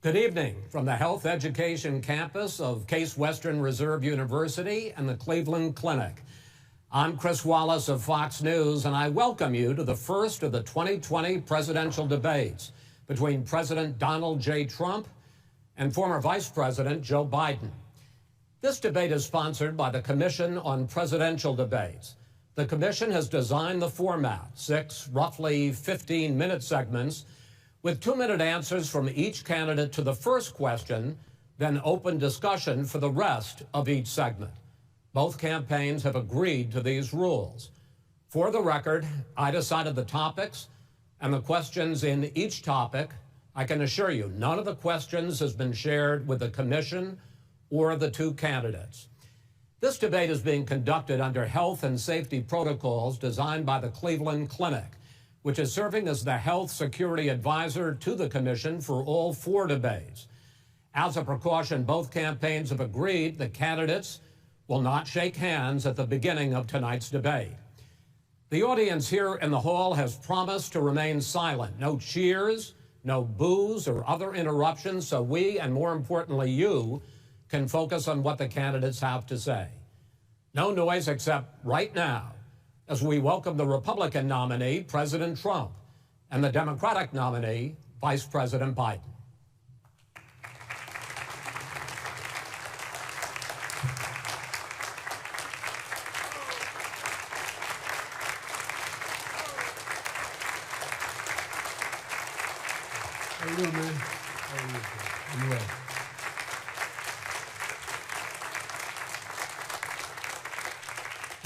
Good evening from the Health Education campus of Case Western Reserve University and the Cleveland Clinic. I'm Chris Wallace of Fox News, and I welcome you to the first of the 2020 presidential debates between President Donald J. Trump and former Vice President Joe Biden. This debate is sponsored by the Commission on Presidential Debates. The commission has designed the format, 6 roughly 15-minute segments, with 2-minute answers from each candidate to the first question, then open discussion for the rest of each segment. Both campaigns have agreed to these rules. For the record, I decided the topics and the questions in each topic. I can assure you, none of the questions has been shared with the commission or the two candidates. This debate is being conducted under health and safety protocols designed by the Cleveland Clinic, which is serving as the health security advisor to the commission for all 4 debates. As a precaution, both campaigns have agreed the candidates will not shake hands at the beginning of tonight's debate. The audience here in the hall has promised to remain silent. No cheers, no boos or other interruptions, so we, and more importantly you, can focus on what the candidates have to say. No noise except right now, as we welcome the Republican nominee, President Trump, and the Democratic nominee, Vice President Biden. How you doing, man? How are you? I'm well.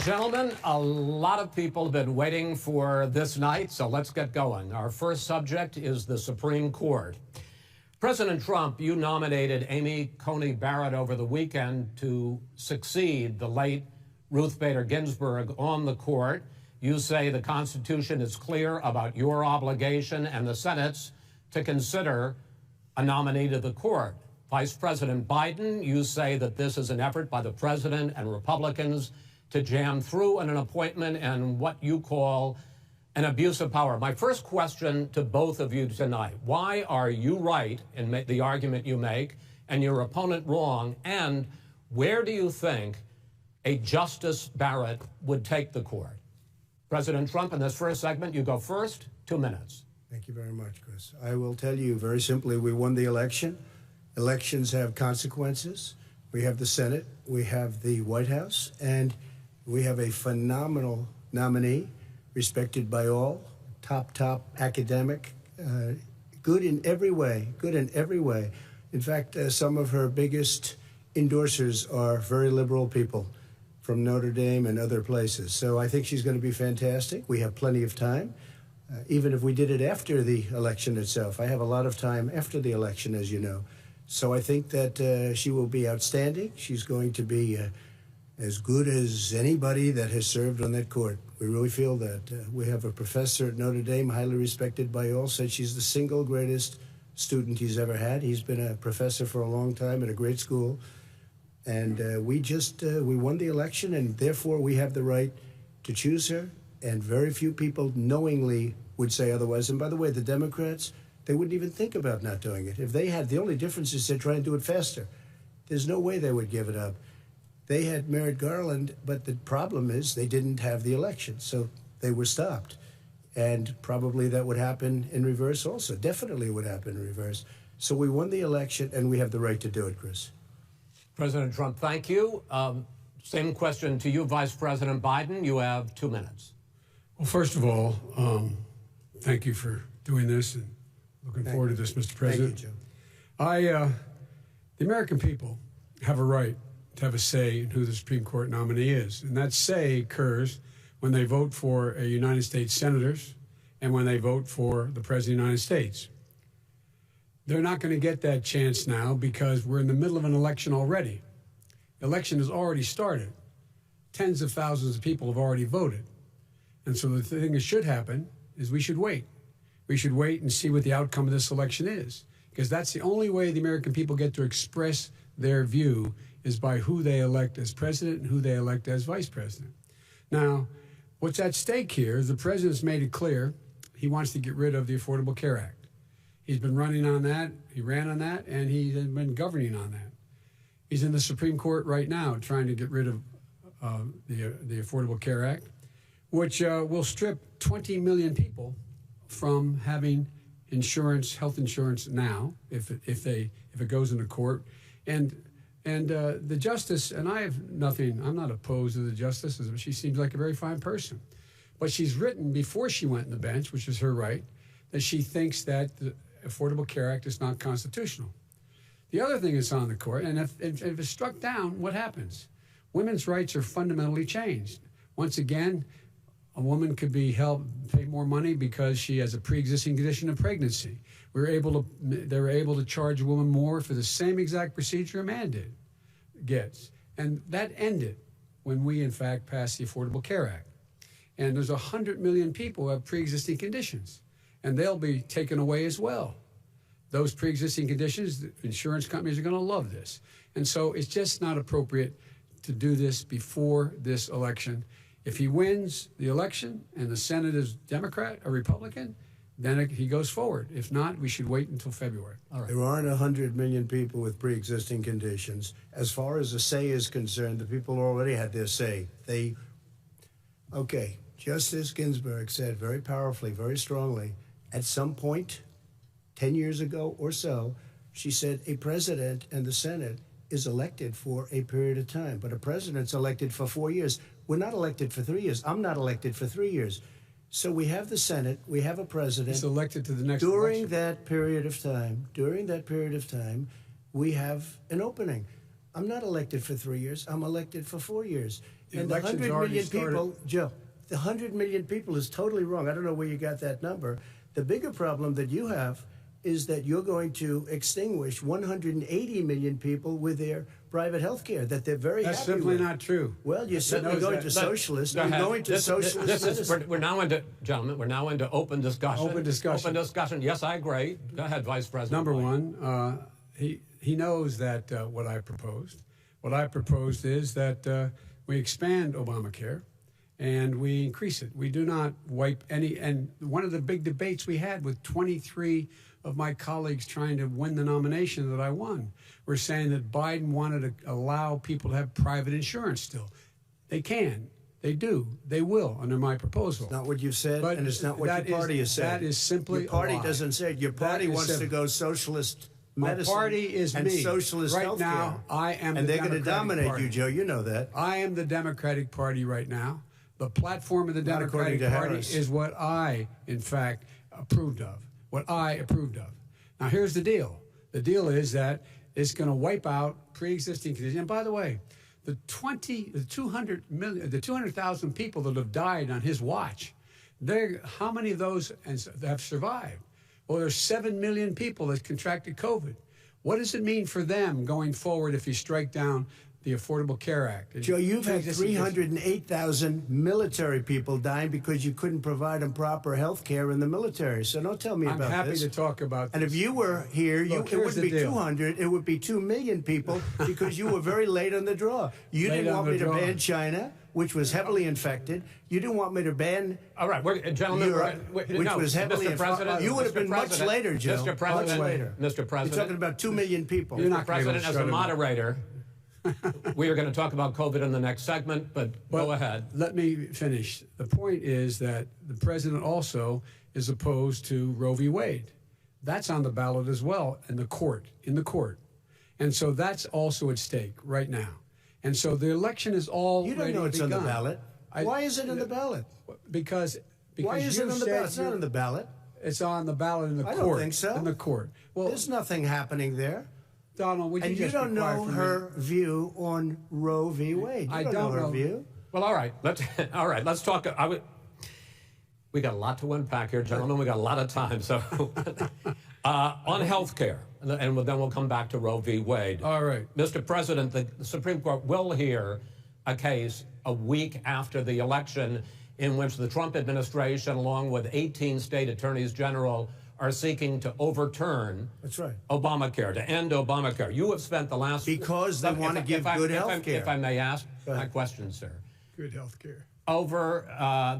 Gentlemen, a lot of people have been waiting for this night, so let's get going. Our first subject is the Supreme Court. President Trump, you nominated Amy Coney Barrett over the weekend to succeed the late Ruth Bader Ginsburg on the court. You say the Constitution is clear about your obligation and the Senate's to consider a nominee to the court. Vice President Biden, you say that this is an effort by the president and Republicans to jam through an appointment and what you call an abuse of power. My first question to both of you tonight, why are you right in the argument you make and your opponent wrong? And where do you think a Justice Barrett would take the court? President Trump, in this first segment, you go first, 2 minutes. Thank you very much, Chris. I will tell you very simply, we won the election. Elections have consequences. We have the Senate, we have the White House, and we have a phenomenal nominee, respected by all, top academic, good in every way, In fact, some of her biggest endorsers are very liberal people from Notre Dame and other places. So I think she's going to be fantastic. We have plenty of time, even if we did it after the election itself. I have a lot of time after the election, as you know. So I think that she will be outstanding. She's going to be as good as anybody that has served on that court. We really feel that. We have a professor at Notre Dame, highly respected by all, said she's the single greatest student he's ever had. He's been a professor for a long time at a great school. And we won the election, and therefore we have the right to choose her. And very few people knowingly would say otherwise. And by the way, the Democrats, they wouldn't even think about not doing it. If they had, the only difference is they're trying to do it faster. There's no way they would give it up. They had Merrick Garland, but the problem is they didn't have the election, so they were stopped. And probably that would happen in reverse also. Definitely would happen in reverse. So we won the election, and we have the right to do it, Chris. President Trump, thank you. Same question to you, Vice President Biden. You have 2 minutes. Well, first of all, thank you for doing this, and looking forward to this, Mr. President. Thank you, Joe. The American people have a right to have a say in who the Supreme Court nominee is. And that say occurs when they vote for United States senators and when they vote for the President of the United States. They're not going to get that chance now because we're in the middle of an election already. The election has already started. tens of thousands of people have already voted. And so the thing that should happen is we should wait. We should wait and see what the outcome of this election is, because that's the only way the American people get to express their view is by who they elect as president and who they elect as vice president. Now, what's at stake here is the president's made it clear he wants to get rid of the Affordable Care Act. He's been running on that, he ran on that, and he's been governing on that. He's in the Supreme Court right now trying to get rid of the Affordable Care Act, which will strip 20 million people from having insurance, health insurance now, if it goes into court. And the justice, and I'm not opposed to the justice. She seems like a very fine person. But she's written before she went on the bench, which is her right, that she thinks that the Affordable Care Act is not constitutional. The other thing that's on the court, and if it's struck down, what happens? Women's rights are fundamentally changed. Once again, a woman could be pay more money because she has a pre-existing condition of pregnancy. They were able to charge a woman more for the same exact procedure a man gets. And that ended when we, in fact, passed the Affordable Care Act. And there's 100 million people who have pre-existing conditions, and they'll be taken away as well. Those pre-existing conditions, the insurance companies are going to love this. And so it's just not appropriate to do this before this election. If he wins the election and the Senate is Democrat or Republican, then he goes forward. If not, we should wait until February. All right. There aren't 100 million people with pre-existing conditions. As far as the say is concerned, the people already had their say. Okay, Justice Ginsburg said very powerfully, very strongly, at some point, 10 years ago or so, she said a president and the Senate is elected for a period of time, but a president's elected for 4 years. We're not elected for 3 years. I'm not elected for 3 years. So we have the Senate, we have a president. He's elected to the next during election. that period of time, we have an opening. I'm not elected for 3 years. I'm elected for 4 years. And the 100 million people, Joe, the 100 million people is totally wrong. I don't know where you got that number. The bigger problem that you have is that you're going to extinguish 180 million people with their private health care that they're very That's happy simply with. not true. Well, you're certainly going to socialist. You're going to socialist medicine. We're now into, gentlemen, we're now into open discussion. Open discussion. Open discussion. Yes, I agree. Go ahead, Vice President. Number one, he knows that what I proposed. What I proposed is that we expand Obamacare and we increase it. We do not wipe any. And one of the big debates we had with 23 of my colleagues trying to win the nomination that I won were saying that Biden wanted to allow people to have private insurance still. They can. They do. They will under my proposal. It's not what you've said, But and it's not what your party has said. That is simply your party a lie. doesn't say it. Your party wants to go socialist medicine. My party is and me. socialist right healthcare. now, I am and the they're going to Democratic dominate Party. you, Joe. You know that. I am the Democratic Party right now. The platform of the Not according Democratic to Party Harris. is what I, in fact, approved of. What I approved of. Now, here's the deal. The deal is that it's going to wipe out pre-existing conditions. And by the way, the 200,000 people that have died on his watch, how many of those have survived? Well, there's 7 million people that contracted COVID. What does it mean for them going forward if you strike down the Affordable Care Act? Joe, you've had 308,000 military people dying because you couldn't provide them proper health care in the military. So don't tell me about this. I'm happy to talk about this. And if you were here, Look, it here's wouldn't the be deal. 200, it would be 2 million people because you were very late on the draw. You Late didn't on want the me to draw. ban China, which was heavily infected. You didn't want me to ban All right, gentlemen, Europe, which was heavily Mr. President, You would have been much later, Joe. Mr. President, much later. Mr. You're President, talking about 2 million people. You're Mr. not gonna be able President, to as shut a him up. moderator, we are going to talk about COVID in the next segment, but go ahead. Let me finish. The point is that the president also is opposed to Roe v. Wade. That's on the ballot as well in the court. And so that's also at stake right now. And so the election is all You don't know it's on the ballot. Why is it on the ballot? Because Why is it you on the said ballot? It's not on the ballot. It's on the ballot in the I court. don't think so. In the court. Well, There's nothing happening there. Donald, would you And you just be don't quiet know for a her minute? view on Roe v. Wade. You I don't know don't her know. view. Well, all right. Let's talk. We got a lot to unpack here, gentlemen. We got a lot of time. So on health care, and then we'll come back to Roe v. Wade. All right. Mr. President, the Supreme Court will hear a case a week after the election in which the Trump administration, along with 18 state attorneys general, are seeking to overturn That's right. Obamacare, to end Obamacare. You have spent the last... Because they want to give good health care. If I may ask my question, sir. Good health care. Over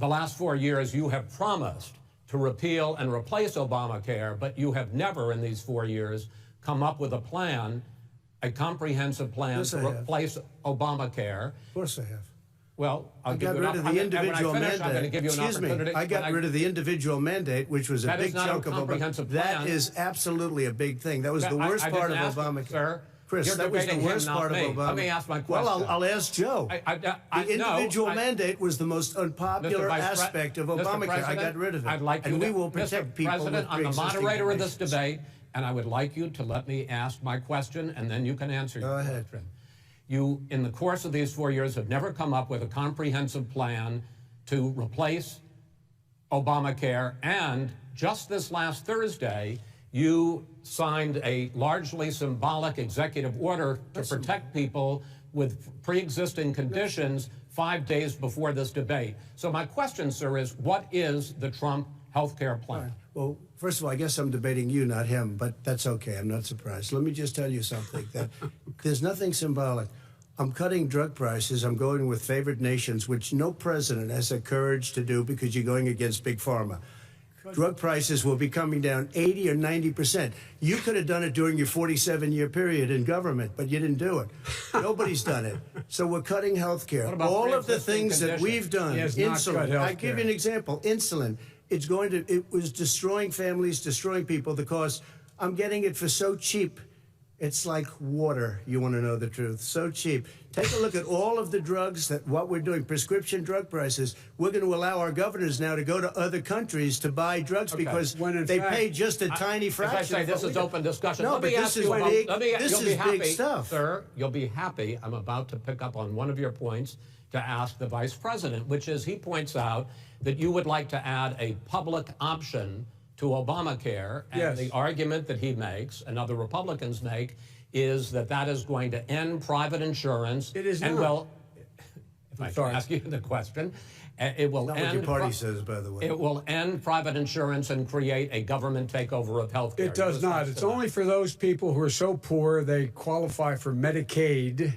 the last 4 years, you have promised to repeal and replace Obamacare, but you have never in these 4 years come up with a plan, a comprehensive plan to replace Obamacare. Of course I have. Well, I got rid of the individual mandate. I'm going to give you an opportunity. I got rid of the individual mandate, which was a big chunk of Obamacare. That is absolutely a big thing. That was the worst part of Obamacare. Sir, Chris, that was the worst part of Obamacare. Let me ask my question. Well, I'll ask Joe. The individual mandate was the most unpopular aspect of Obamacare. I got rid of it. I'd like you and we will protect people with President, I'm the moderator of this conditions. debate, and I would like you to let me ask my question, and then you can answer your question. Go ahead. You, in the course of these 4 years, have never come up with a comprehensive plan to replace Obamacare, and just this last Thursday, you signed a largely symbolic executive order to protect people with pre-existing conditions 5 days before this debate. So my question, sir, is what is the Trump health care plan? Well, first of all, I guess I'm debating you, not him, but that's okay. I'm not surprised. Let me just tell you something, that there's nothing symbolic. I'm cutting drug prices. I'm going with favored nations, which no president has the courage to do because you're going against Big Pharma. Drug prices will be coming down 80 or 90%. You could have done it during your 47-year period in government, but you didn't do it. Nobody's done it. So we're cutting health care. All of the things that we've done, insulin. I give you an example, insulin. It was destroying families, destroying people. The cost, I'm getting it for so cheap. It's like water, you want to know the truth. So cheap. Take a look at all of the drugs what we're doing, prescription drug prices. We're going to allow our governors now to go to other countries to buy drugs because they pay just a tiny fraction. As I say, this is open discussion. No, let but me this ask is you big. about, This is big stuff. Sir, you'll be happy. I'm about to pick up on one of your points to ask the vice president, which is he points out that you would like to add a public option to Obamacare. And Yes. the argument that he makes and other Republicans make is that that is going to end private insurance. It is and not. Well, if I can ask you the question, it will Not end. what your party says, by the way. It will end private insurance and create a government takeover of health care. It does not. It's only for those people who are so poor they qualify for Medicaid.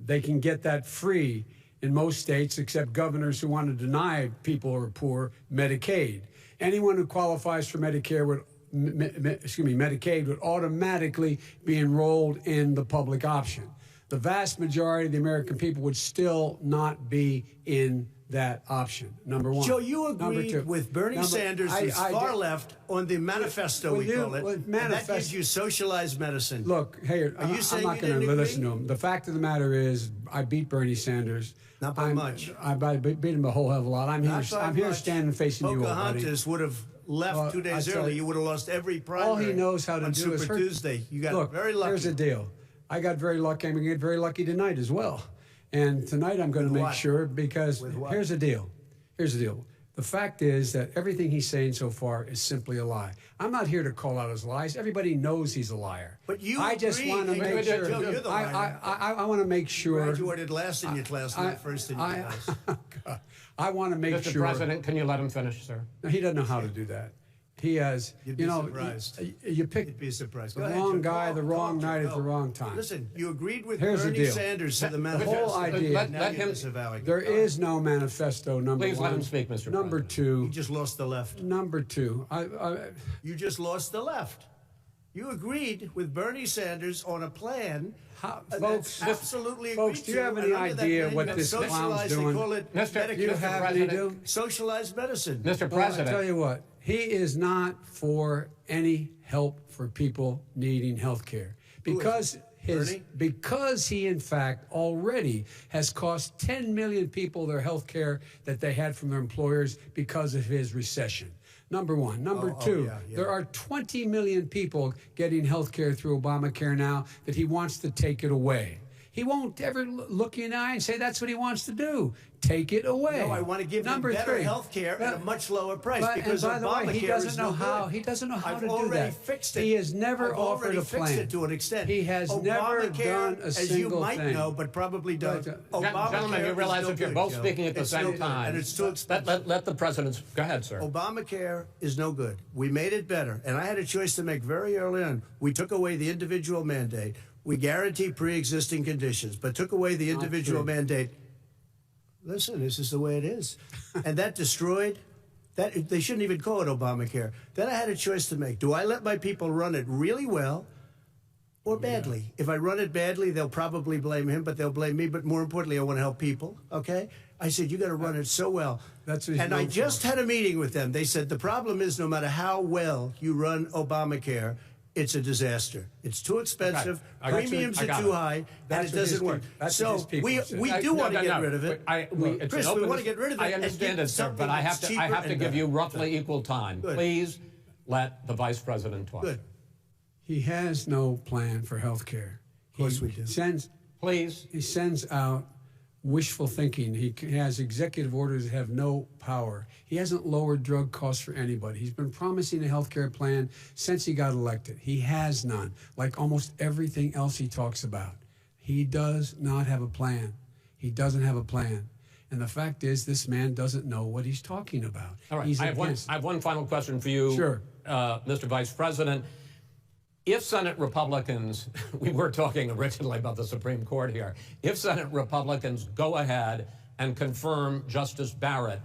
They can get that free in most states, except governors who want to deny people who are poor Medicaid. Anyone who qualifies for Medicare would Medicaid would automatically be enrolled in the public option. The vast majority of the American people would still not be in that option, number one. Joe, you agreed with Bernie Sanders, who's far left, on the manifesto, we call it. And that gives you socialized medicine. Look, hey, Are you saying I'm not you going to didn't listen to agree? him. The fact of the matter is, I beat Bernie Sanders. Not by much. I beat him a whole hell of a lot. I'm Not by here much. standing facing you, old buddy. Pocahontas would have left 2 days early. You would have lost every primary. All he knows how to on do Super is hurt. Tuesday. You got very lucky. Here's the deal. I got very lucky. I'm going to get very lucky tonight as well. And tonight I'm going to make sure, because here's the deal. Here's the deal. The fact is that everything he's saying so far is simply a lie. I'm not here to call out his lies. Everybody knows he's a liar. But you I just agree. want to make sure. Joe, you're the liar. I want to make sure. Graduated last in your class, not first in your class. I want to make Mr. sure. President, can you let him finish, sir? No, he doesn't know how to do that. He has, You'd be surprised. You picked You'd be surprised. the Go ahead, wrong Joe. guy, the wrong Joe, night at go. the wrong time. Listen, you agreed with Here's the Bernie deal. Sanders to the The manifesto. whole idea. Now Let you're him- disavowing it. There is no manifesto, number Please one. let him speak, Mr. Number President. two. You just lost the left. Number two. You just lost the left. You agreed with Bernie Sanders on a plan Folks, that's absolutely folks, agreed do you have to, any and under that idea plan, what you have this clown's socialized, doing? They call it Mr. Medicare. You have any President. idea? Socialized medicine. Mr. Well, I President, tell you what, he is not for any help for people needing health care. Because Bernie? because he, in fact, already has cost 10 million people their health care that they had from their employers because of his recession. Number one. Number two, there are 20 million people getting health care through Obamacare now that he wants to take it away. He won't ever look you in the eye and say that's what he wants to do. Take it away. No, I want to give them better health care at a much lower price because and by the way, he doesn't know how. He doesn't know how to do that. I've already fixed it. He has never offered a plan. I've already fixed it to an extent. He has never done a single thing. As you might know, but probably don't. Gentlemen, you realize if you're both speaking at the same time, and it's too expensive. Let the president go ahead, sir. Obamacare is no good. We made it better, and I had a choice to make very early on. We took away the individual mandate. We guaranteed pre-existing conditions, but took away the individual mandate. Listen, this is the way it is. And that destroyed, they shouldn't even call it Obamacare. Then I had a choice to make. Do I let my people run it really well or badly? Yeah. If I run it badly, they'll probably blame him, but they'll blame me. But more importantly, I want to help people, okay? I said, you got to run it so well. And I just had a meeting with them. They said, the problem is no matter how well you run Obamacare, it's a disaster. It's too expensive. Premiums are too high, and it doesn't work. So we do want to get rid of it. Chris, we want to get rid of it. I understand it, sir, but I have to give you roughly equal time. Good. Please let the vice president talk. Good. He has no plan for health care. Of course we do. He sends out wishful thinking. He has executive orders that have no power. He hasn't lowered drug costs for anybody. He's been promising a health care plan since he got elected. He has none, like almost everything else he talks about. He does not have a plan. He doesn't have a plan. And the fact is, this man doesn't know what he's talking about. All right, I have one final question for you, sure. Mr. Vice President. If Senate Republicans, we were talking originally about the Supreme Court here, if Senate Republicans go ahead and confirm Justice Barrett,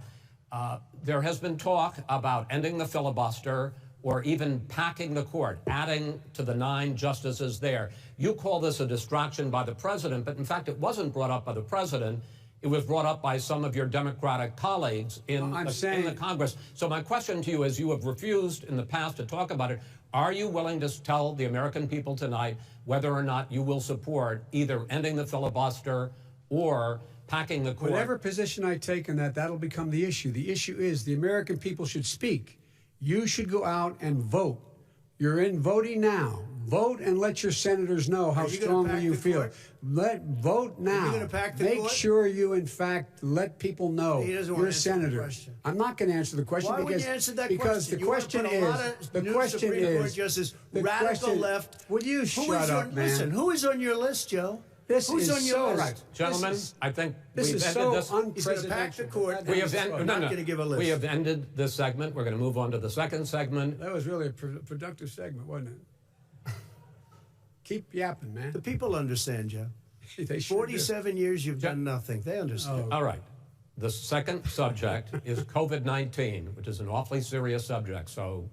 there has been talk about ending the filibuster or even packing the court, adding to the 9 justices there. You call this a distraction by the president, but in fact it wasn't brought up by the president. It was brought up by some of your Democratic colleagues in the Congress. So my question to you is, you have refused in the past to talk about it. Are you willing to tell the American people tonight whether or not you will support either ending the filibuster or packing the court? Whatever position I take on that, that'll become the issue. The issue is the American people should speak. You should go out and vote. You're in voting now. Vote and let your senators know how strongly you feel. Vote now. Make sure you, in fact, let people know you're a senator. I'm not going to answer the question. Why would you answer that question? Because the question is, radical left. Would you shut up, man? Listen, who is on your list, Joe? Who's on your list? Right. Gentlemen, I think this is so unprecedented. He's going to pack the court. We have ended this segment. We're going to move on to the second segment. That was really a productive segment, wasn't it? Keep yapping, man. The people understand, Joe. They sure 47 years, you've done nothing. They understand. All right. The second subject is COVID-19, which is an awfully serious subject, so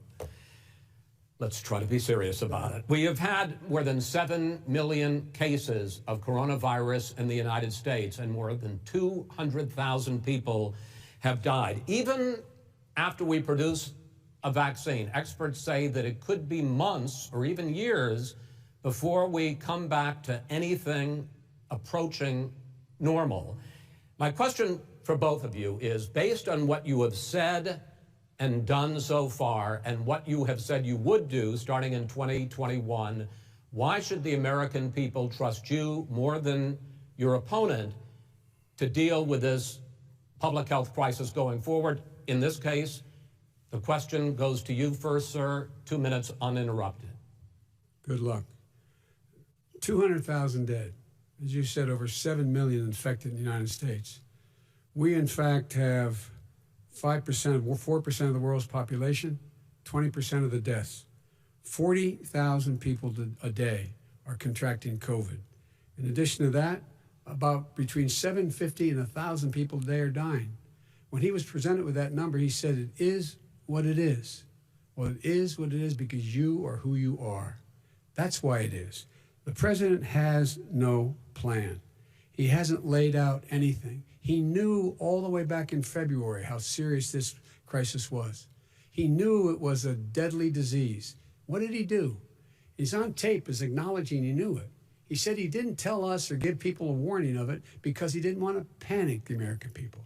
let's try to be serious about it. We have had more than 7 million cases of coronavirus in the United States, and more than 200,000 people have died. Even after we produce a vaccine, experts say that it could be months or even years before we come back to anything approaching normal. My question for both of you is, based on what you have said and done so far and what you have said you would do starting in 2021, why should the American people trust you more than your opponent to deal with this public health crisis going forward? In this case, the question goes to you first, sir. 2 minutes uninterrupted. Good luck. 200,000 dead. As you said, over 7 million infected in the United States. We, in fact, have 4% of the world's population, 20% of the deaths. 40,000 people a day are contracting COVID. In addition to that, about between 750 and 1,000 people a day are dying. When he was presented with that number, he said, it is what it is. Well, it is what it is because you are who you are. That's why it is. The president has no plan. He hasn't laid out anything. He knew all the way back in February how serious this crisis was. He knew it was a deadly disease. What did he do? He's on tape as acknowledging he knew it. He said he didn't tell us or give people a warning of it because he didn't want to panic the American people.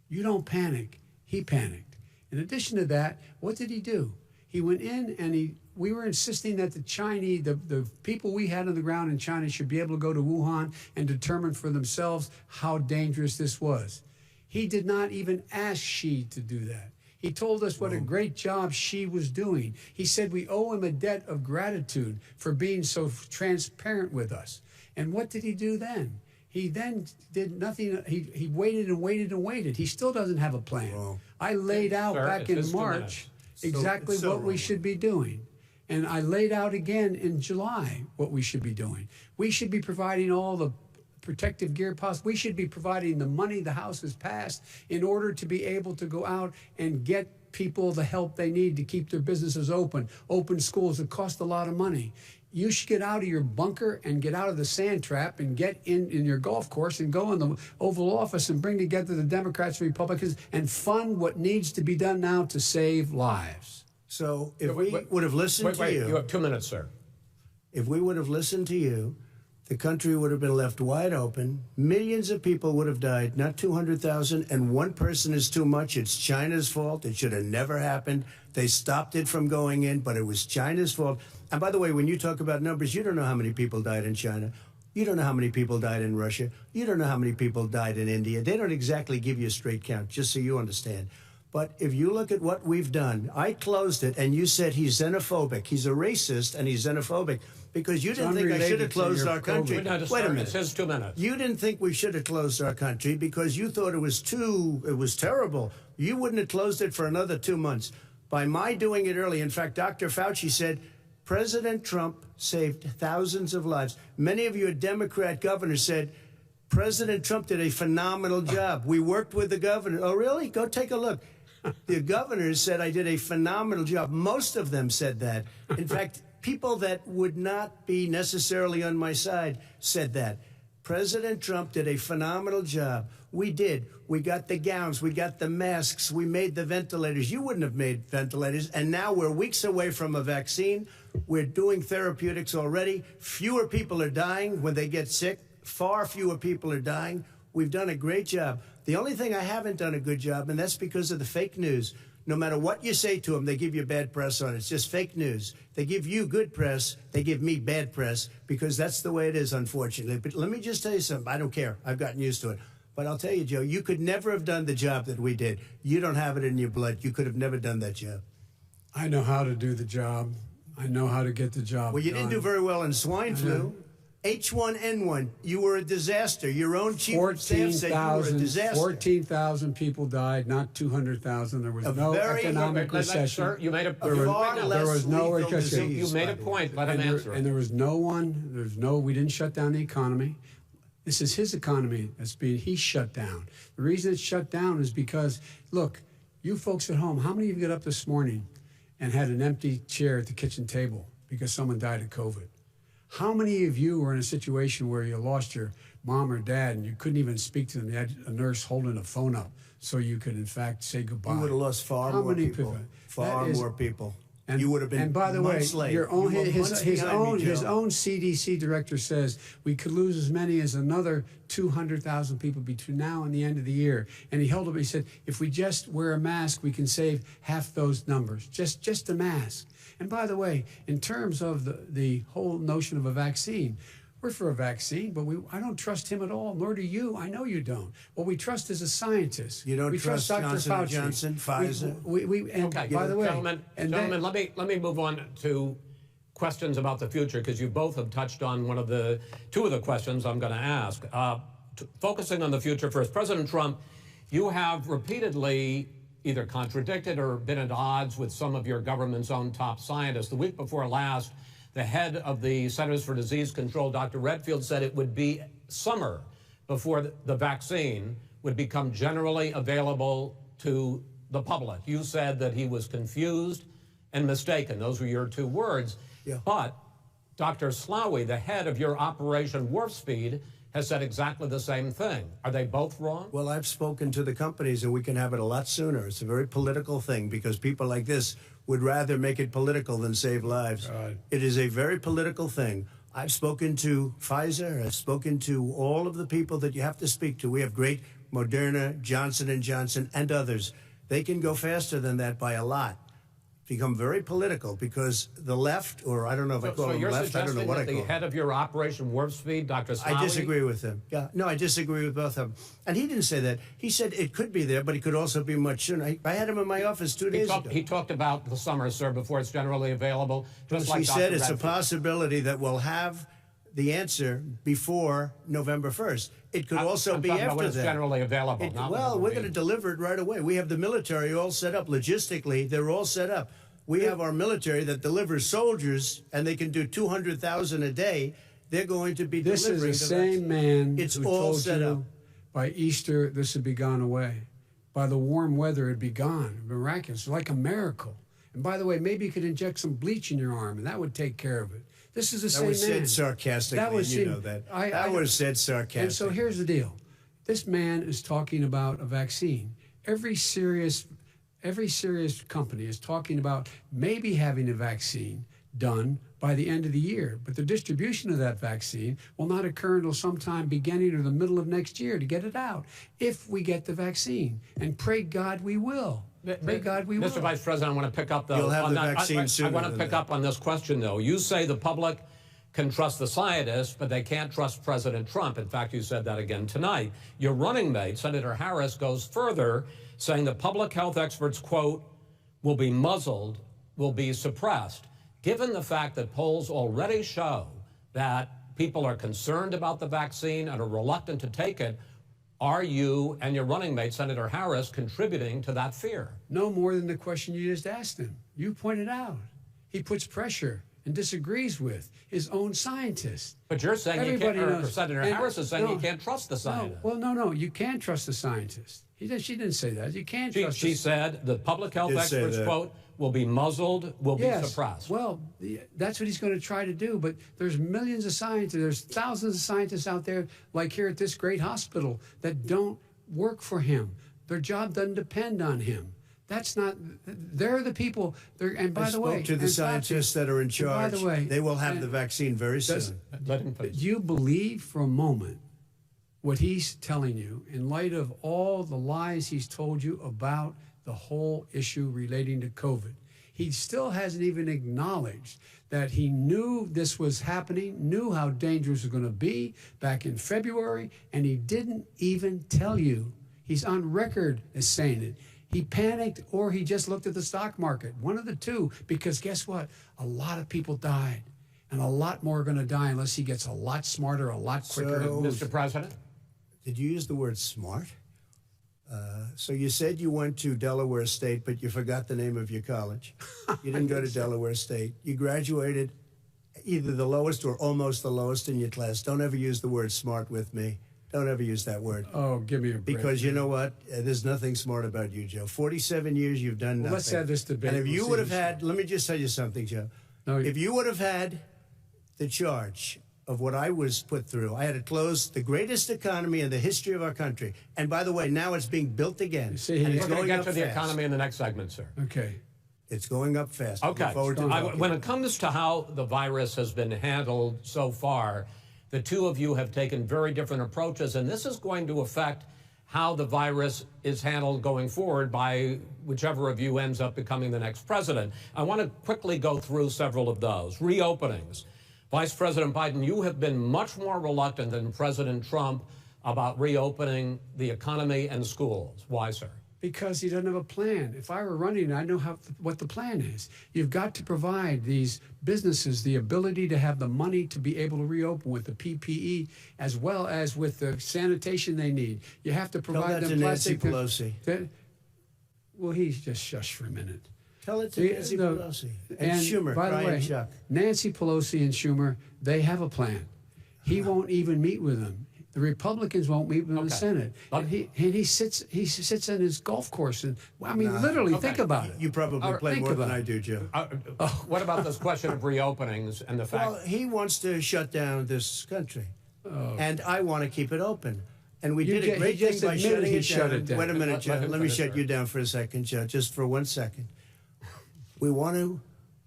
You don't panic. He panicked. In addition to that, what did he do? He went in and we were insisting that the people we had on the ground in China should be able to go to Wuhan and determine for themselves how dangerous this was. He did not even ask Xi to do that. He told us what a great job Xi was doing. He said we owe him a debt of gratitude for being so transparent with us. And what did he do then? He then did nothing. He waited and waited and waited. He still doesn't have a plan. Wrong. I laid out back in March exactly what we should be doing. And I laid out again in July what we should be doing. We should be providing all the protective gear possible. We should be providing the money the House has passed in order to be able to go out and get people the help they need to keep their businesses open schools that cost a lot of money. You should get out of your bunker and get out of the sand trap and get in your golf course and go in the Oval Office and bring together the Democrats and Republicans and fund what needs to be done now to save lives. So if we would have listened to you... You have 2 minutes, sir. If we would have listened to you, the country would have been left wide open. Millions of people would have died, not 200,000, and one person is too much. It's China's fault. It should have never happened. They stopped it from going in, but it was China's fault. And by the way, when you talk about numbers, you don't know how many people died in China. You don't know how many people died in Russia. You don't know how many people died in India. They don't exactly give you a straight count, just so you understand. But if you look at what we've done, I closed it, and you said he's xenophobic. He's a racist, and he's xenophobic. Because you didn't think I should have closed our country. Wait a minute. It says 2 minutes. You didn't think we should have closed our country because you thought it was terrible. You wouldn't have closed it for another 2 months. By my doing it early, in fact, Dr. Fauci said, President Trump saved thousands of lives. Many of your Democrat governors said, President Trump did a phenomenal job. We worked with the governor. Oh, really? Go take a look. The governors said I did a phenomenal job. Most of them said that. In fact, people that would not be necessarily on my side said that. President Trump did a phenomenal job. We did. We got the gowns. We got the masks. We made the ventilators. You wouldn't have made ventilators. And now we're weeks away from a vaccine. We're doing therapeutics already. Fewer people are dying when they get sick. Far fewer people are dying. We've done a great job. The only thing I haven't done a good job, and that's because of the fake news. No matter what you say to them, they give you bad press on it. It's just fake news. They give you good press. They give me bad press because that's the way it is, unfortunately. But let me just tell you something. I don't care. I've gotten used to it. But I'll tell you, Joe, you could never have done the job that we did. You don't have it in your blood. You could have never done that job. I know how to do the job. I know how to get the job Well, you didn't do very well in swine flu. H1N1, you were a disaster. Your own chief of staff said you were a disaster. 14,000 people died, not 200,000. There was no economic recession. Sir, you made a there was no recession. You made a point. Let him answer. And there was we didn't shut down the economy. This is his economy he shut down. The reason it's shut down is because, look, you folks at home, how many of you got up this morning and had an empty chair at the kitchen table because someone died of COVID? How many of you were in a situation where you lost your mom or dad and you couldn't even speak to them? You had a nurse holding a phone up so you could, in fact, say goodbye. You would have lost far more people. Far more people. And you would have been. And by the way, his own CDC director says we could lose as many as another 200,000 people between now and the end of the year. And he held up. He said, if we just wear a mask, we can save half those numbers. Just a mask. And by the way, in terms of the whole notion of a vaccine, we're for a vaccine, but I don't trust him at all, nor do you. I know you don't. What we trust is a scientist. You don't trust Dr. Johnson Fauci. Johnson, Pfizer? Okay, by the way, gentlemen, let me move on to questions about the future, because you both have touched on two of the questions I'm going to ask. Focusing on the future first, President Trump, you have repeatedly either contradicted or been at odds with some of your government's own top scientists. The week before last, the head of the Centers for Disease Control, Dr. Redfield, said it would be summer before the vaccine would become generally available to the public. You said that he was confused and mistaken. Those were your two words. Yeah. But Dr. Slaoui, the head of your Operation Warp Speed, has said exactly the same thing. Are they both wrong? Well, I've spoken to the companies, and we can have it a lot sooner. It's a very political thing because people like this would rather make it political than save lives. It is a very political thing. I've spoken to Pfizer. I've spoken to all of the people that you have to speak to. We have great Moderna, Johnson & Johnson, and others. They can go faster than that by a lot. become very political because the left, or I don't know if I call So them you're left, I don't know suggesting what I that call the them. head of your Operation Warp Speed, Dr. Slawi? I disagree with him. Yeah, no, I disagree with both of them. And he didn't say that. He said it could be there, but it could also be much sooner. I had him in my office 2 days ago. He talked about the summer, sir, before it's generally available. Just like He said Dr. it's a Redfield. possibility that we'll have the answer before November 1st. It could also I'm be talking after about when it's that. generally available. not Well, when we're it'll going to be. deliver it right away. We have the military all set up. Logistically, they're all set up. We have our military that delivers soldiers, and they can do 200,000 a day. They're going to be This is delivering the same man It's who all told set you up. by Easter this would be gone away. By the warm weather, it'd be gone. Miraculous, like a miracle. And by the way, maybe you could inject some bleach in your arm, and that would take care of it. This is the That same was man. said sarcastically, That was and you seen- know that. I- That was said sarcastically. And so here's the deal. This man is talking about a vaccine. Every serious company is talking about maybe having a vaccine done by the end of the year. But the distribution of that vaccine will not occur until sometime beginning or the middle of next year to get it out, if we get the vaccine. And pray God we will. Pray God we will. Mr. Vice President, I want to pick up You'll have on the that. vaccine I sooner want to than pick that. up on this question, though. You say the public can trust the scientists, but they can't trust President Trump. In fact, you said that again tonight. Your running mate, Senator Harris, goes further, saying the public health experts, quote, will be muzzled, will be suppressed. Given the fact that polls already show that people are concerned about the vaccine and are reluctant to take it, are you and your running mate, Senator Harris, contributing to that fear? No more than the question you just asked him. You pointed out. He puts pressure and disagrees with his own scientists. But you're saying Everybody you can't, or knows. Senator And- Harris is saying no, you can't trust the scientists. No. You can trust the scientists. She didn't say that. You can't trust She said the public health Did say experts, that. quote, will be muzzled, will be suppressed. Well, that's what he's going to try to do. But there's millions of scientists, there's thousands of scientists out there, like here at this great hospital, that don't work for him. Their job doesn't depend on him. That's not. They're the people. And by I the way, spoke to the and scientists that are in charge. By the way, they will have the vaccine very soon. Let him finish. do you believe for a moment what he's telling you in light of all the lies he's told you about the whole issue relating to COVID? He still hasn't even acknowledged that he knew this was happening, knew how dangerous it was going to be back in February, and he didn't even tell you. He's on record as saying it. He panicked or he just looked at the stock market. One of the two, because guess what? A lot of people died, and a lot more are going to die unless he gets a lot smarter, a lot quicker. So- Mr. President? Did you use the word smart? So you said you went to Delaware State, but you forgot the name of your college. You didn't go to Delaware State. You graduated either the lowest or almost the lowest in your class. Don't ever use the word smart with me. Don't ever use that word. Oh, give me a break. Because you know what? There's nothing smart about you, Joe. 47 years you've done nothing. let's have this debate. And if We'll you see would have who's had, let me just tell you something, Joe. No, if you would have had the charge of what I was put through, I had to close the greatest economy in the history of our country. And by the way, now it's being built again. see, and We're it's We're going to going get up to the fast. economy in the next segment, sir. Okay. It's going up fast. Okay. Look forward to talking. When it comes to how the virus has been handled so far, the two of you have taken very different approaches, and this is going to affect how the virus is handled going forward by whichever of you ends up becoming the next president. I want to quickly go through several of those. Reopenings. Vice President Biden, you have been much more reluctant than President Trump about reopening the economy and schools. Why, sir? Because he doesn't have a plan. If I were running, I know what the plan is. You've got to provide these businesses the ability to have the money to be able to reopen with the PPE as well as with the sanitation they need. You have to Tell provide that them to Nancy plastic. Pelosi. Well, he's just shush for a minute. Tell it to Nancy No, Pelosi. And Schumer, by the Brian way, Chuck. Nancy Pelosi and Schumer, they have a plan. He won't even meet with them. The Republicans won't meet with him in the Senate. And he sits in his golf course. And I mean, literally, think about it. You probably play think more than about I it. do, Joe. What about this question of reopenings and the fact... Well, he wants to shut down this country, and I want to keep it open. And we did a great he thing just by admitted shutting he it shut down. it down. Wait a minute, Let Joe. him Let me finish, shut sir. you down for a second, Joe, just for 1 second.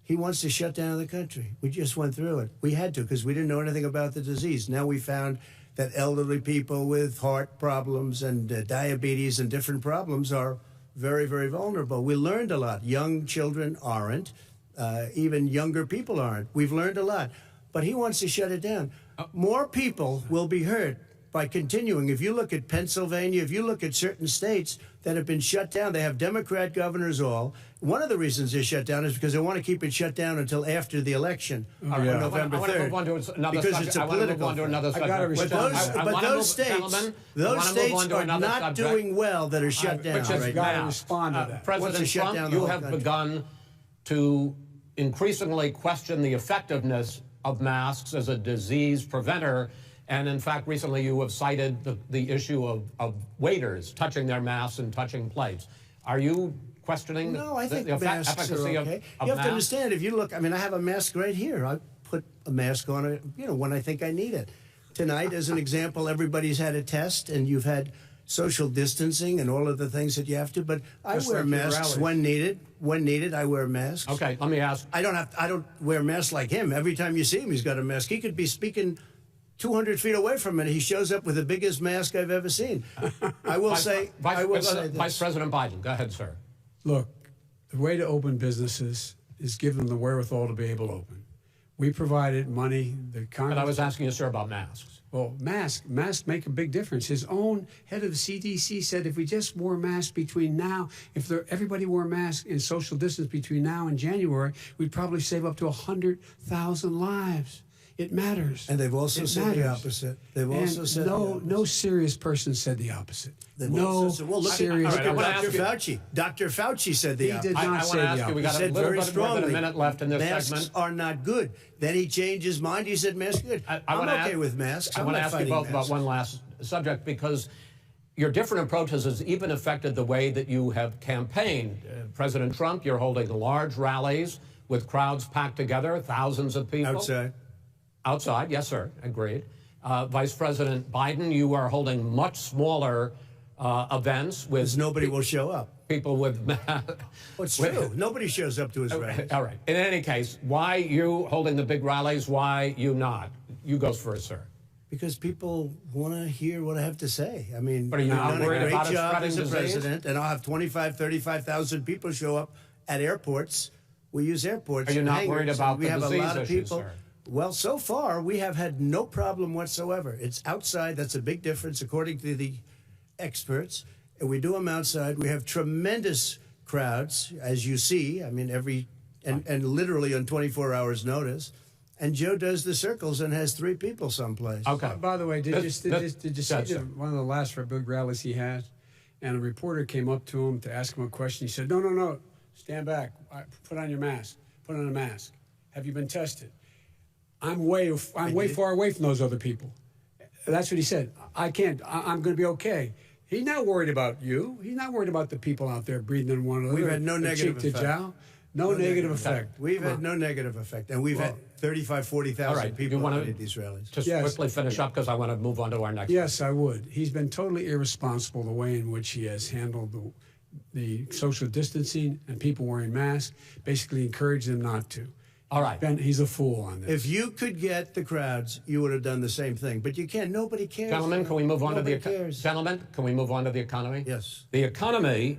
He wants to shut down the country. We just went through it. We had to because we didn't know anything about the disease. Now we found that elderly people with heart problems and diabetes and different problems are very, very vulnerable. We learned a lot. Young children aren't. Even younger people aren't. We've learned a lot. But he wants to shut it down. More people will be hurt by continuing. If you look at Pennsylvania, if you look at certain states that have been shut down, they have Democrat governors all. One of the reasons they're shut down is because they want to keep it shut down until after the election on November 3rd. I want to move on to another because subject. it's a political I got to respond. But those states are not doing well that are shut down right got now. to respond to that. President Trump, you have begun to increasingly question the effectiveness of masks as a disease preventer. And in fact, recently you have cited the issue of waiters touching their masks and touching plates. Are you questioning No, I think the masks efficacy are okay. of You have masks? to understand, if you look, I mean, I have a mask right here. I put a mask on, when I think I need it. Tonight, as an example, everybody's had a test, and you've had social distancing and all of the things that you have to. But I Just wear like your masks rallies. when needed. When needed, I wear masks. Okay, let me ask. I don't wear masks like him. Every time you see him, he's got a mask. He could be speaking 200 feet away from it. He shows up with the biggest mask I've ever seen. I will say this. Vice President Biden, go ahead, sir. Look, the way to open businesses is give them the wherewithal to be able to open. We provided money. The Congress. But I was asking you, sir, about masks. Well, masks make a big difference. His own head of the CDC said if we just wore masks between now, everybody wore masks in social distance between now and January, we'd probably save up to 100,000 lives. It matters. And they've also said the opposite. They've also said no serious person said the opposite. Well, look serious at Dr. Fauci. Dr. Fauci said the opposite. He did not say the opposite. We got a little bit more than a minute left in this masks segment. Are not good. Then he changed his mind. He said masks are good. I'm okay with masks. I want to ask you both about one last subject, because your different approaches has even affected the way that you have campaigned. President Trump, you're holding large rallies with crowds packed together, thousands of people. Outside, yes, sir, agreed. Vice President Biden, you are holding much smaller events with... Because nobody will show up. People with... What's true? Nobody shows up to his rallies. All right. In any case, why you holding the big rallies? Why you not? You go first, sir. Because people want to hear what I have to say. I mean, but are you not worried about it spreading as a disease? president, and I'll have 35,000 people show up at airports. We use airports. Are you not worried about the have a disease lot of issues, people. sir? Well, so far, we have had no problem whatsoever. It's outside. That's a big difference, according to the experts. And we do them outside. We have tremendous crowds, as you see. I mean, and literally on 24 hours notice. And Joe does the circles and has 3 people someplace. Okay. By the way, did you see one of the last big rallies he had? And a reporter came up to him to ask him a question. He said, no, stand back. Put on your mask. Put on a mask. Have you been tested? I'm way far away from those other people. That's what he said. I can't. I'm going to be okay. He's not worried about you. He's not worried about the people out there breathing in one another. We've had no negative effect. No negative effect. We've had no negative effect. And we've had 35,000, 40,000 people at these rallies. Just quickly finish up, because I want to move on to our next. Yes, I would. He's been totally irresponsible the way in which he has handled the social distancing and people wearing masks, basically encouraged them not to. All right. He's a fool on this. If you could get the crowds, you would have done the same thing. But you can't. Nobody cares. Gentlemen, can we move on to the economy? Yes. The economy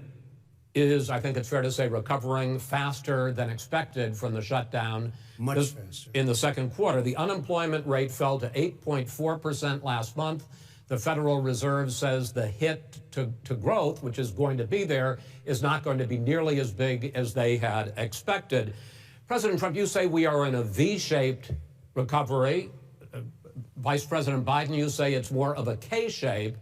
is, I think it's fair to say, recovering faster than expected from the shutdown. Much faster. In the second quarter, the unemployment rate fell to 8.4% last month. The Federal Reserve says the hit to growth, which is going to be there, is not going to be nearly as big as they had expected. President Trump, you say we are in a V-shaped recovery. Vice President Biden, you say it's more of a K-shape.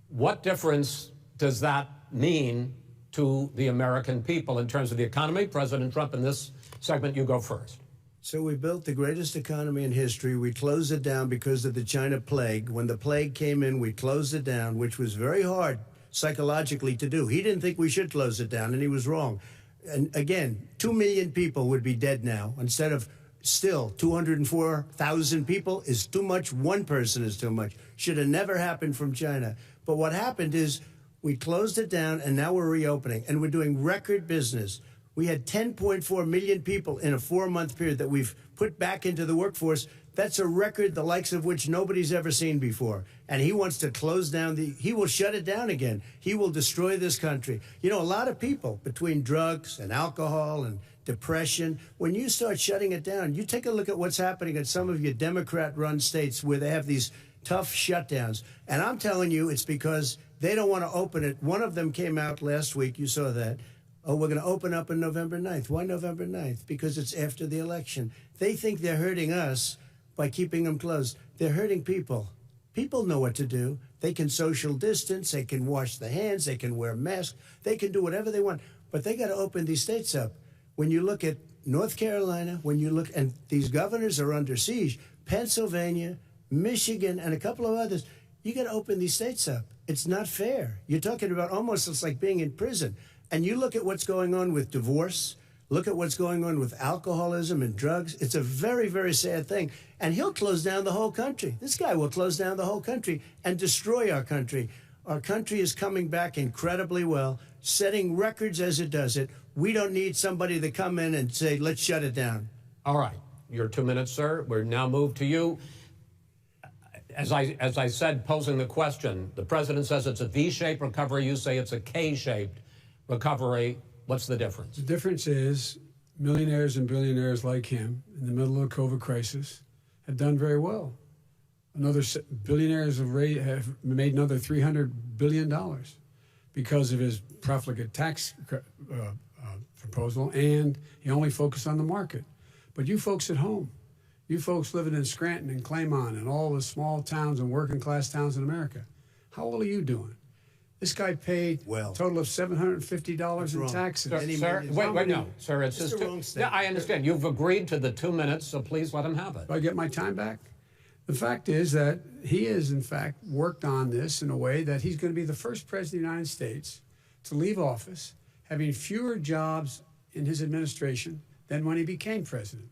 What difference does that mean to the American people in terms of the economy? President Trump, in this segment, you go first. So we built the greatest economy in history. We closed it down because of the China plague. When the plague came in, we closed it down, which was very hard psychologically to do. He didn't think we should close it down, and he was wrong. And again, 2 million people would be dead now instead of still 204,000 people is too much. One person is too much. Should have never happened from China. But what happened is we closed it down, and now we're reopening, and we're doing record business. We had 10.4 million people in a 4-month period that we've put back into the workforce. That's a record the likes of which nobody's ever seen before. And he wants to close down he will shut it down again. He will destroy this country. You know, a lot of people, between drugs and alcohol and depression, when you start shutting it down, you take a look at what's happening in some of your Democrat-run states where they have these tough shutdowns. And I'm telling you, it's because they don't want to open it. One of them came out last week. You saw that. Oh, we're going to open up on November 9th. Why November 9th? Because it's after the election. They think they're hurting us by keeping them closed. They're hurting people. People know what to do. They can social distance. They can wash their hands. They can wear masks. They can do whatever they want. But they got to open these states up. When you look at North Carolina, when you look, and these governors are under siege, Pennsylvania, Michigan, and a couple of others, you got to open these states up. It's not fair. You're talking about almost, it's like being in prison. And you look at what's going on with divorce, look at what's going on with alcoholism and drugs. It's a very, very sad thing. And he'll close down the whole country. This guy will close down the whole country and destroy our country. Our country is coming back incredibly well, setting records as it does it. We don't need somebody to come in and say, let's shut it down. All right. Your 2 minutes, sir. We're now moved to you. As I said, posing the question, the president says it's a V-shaped recovery. You say it's a K-shaped recovery. What's the difference? The difference is millionaires and billionaires like him in the middle of the COVID crisis have done very well. Billionaires have made another $300 billion because of his profligate tax proposal, and he only focused on the market. But you folks at home, you folks living in Scranton and Claymont and all the small towns and working class towns in America, how well are you doing? This guy paid a total of $750 in taxes. Sir, wait, no, sir, it's just wrong statement. Yeah, I understand. You've agreed to the 2 minutes, so please let him have it. Do I get my time back? The fact is that he has, in fact, worked on this in a way that he's going to be the first president of the United States to leave office having fewer jobs in his administration than when he became president.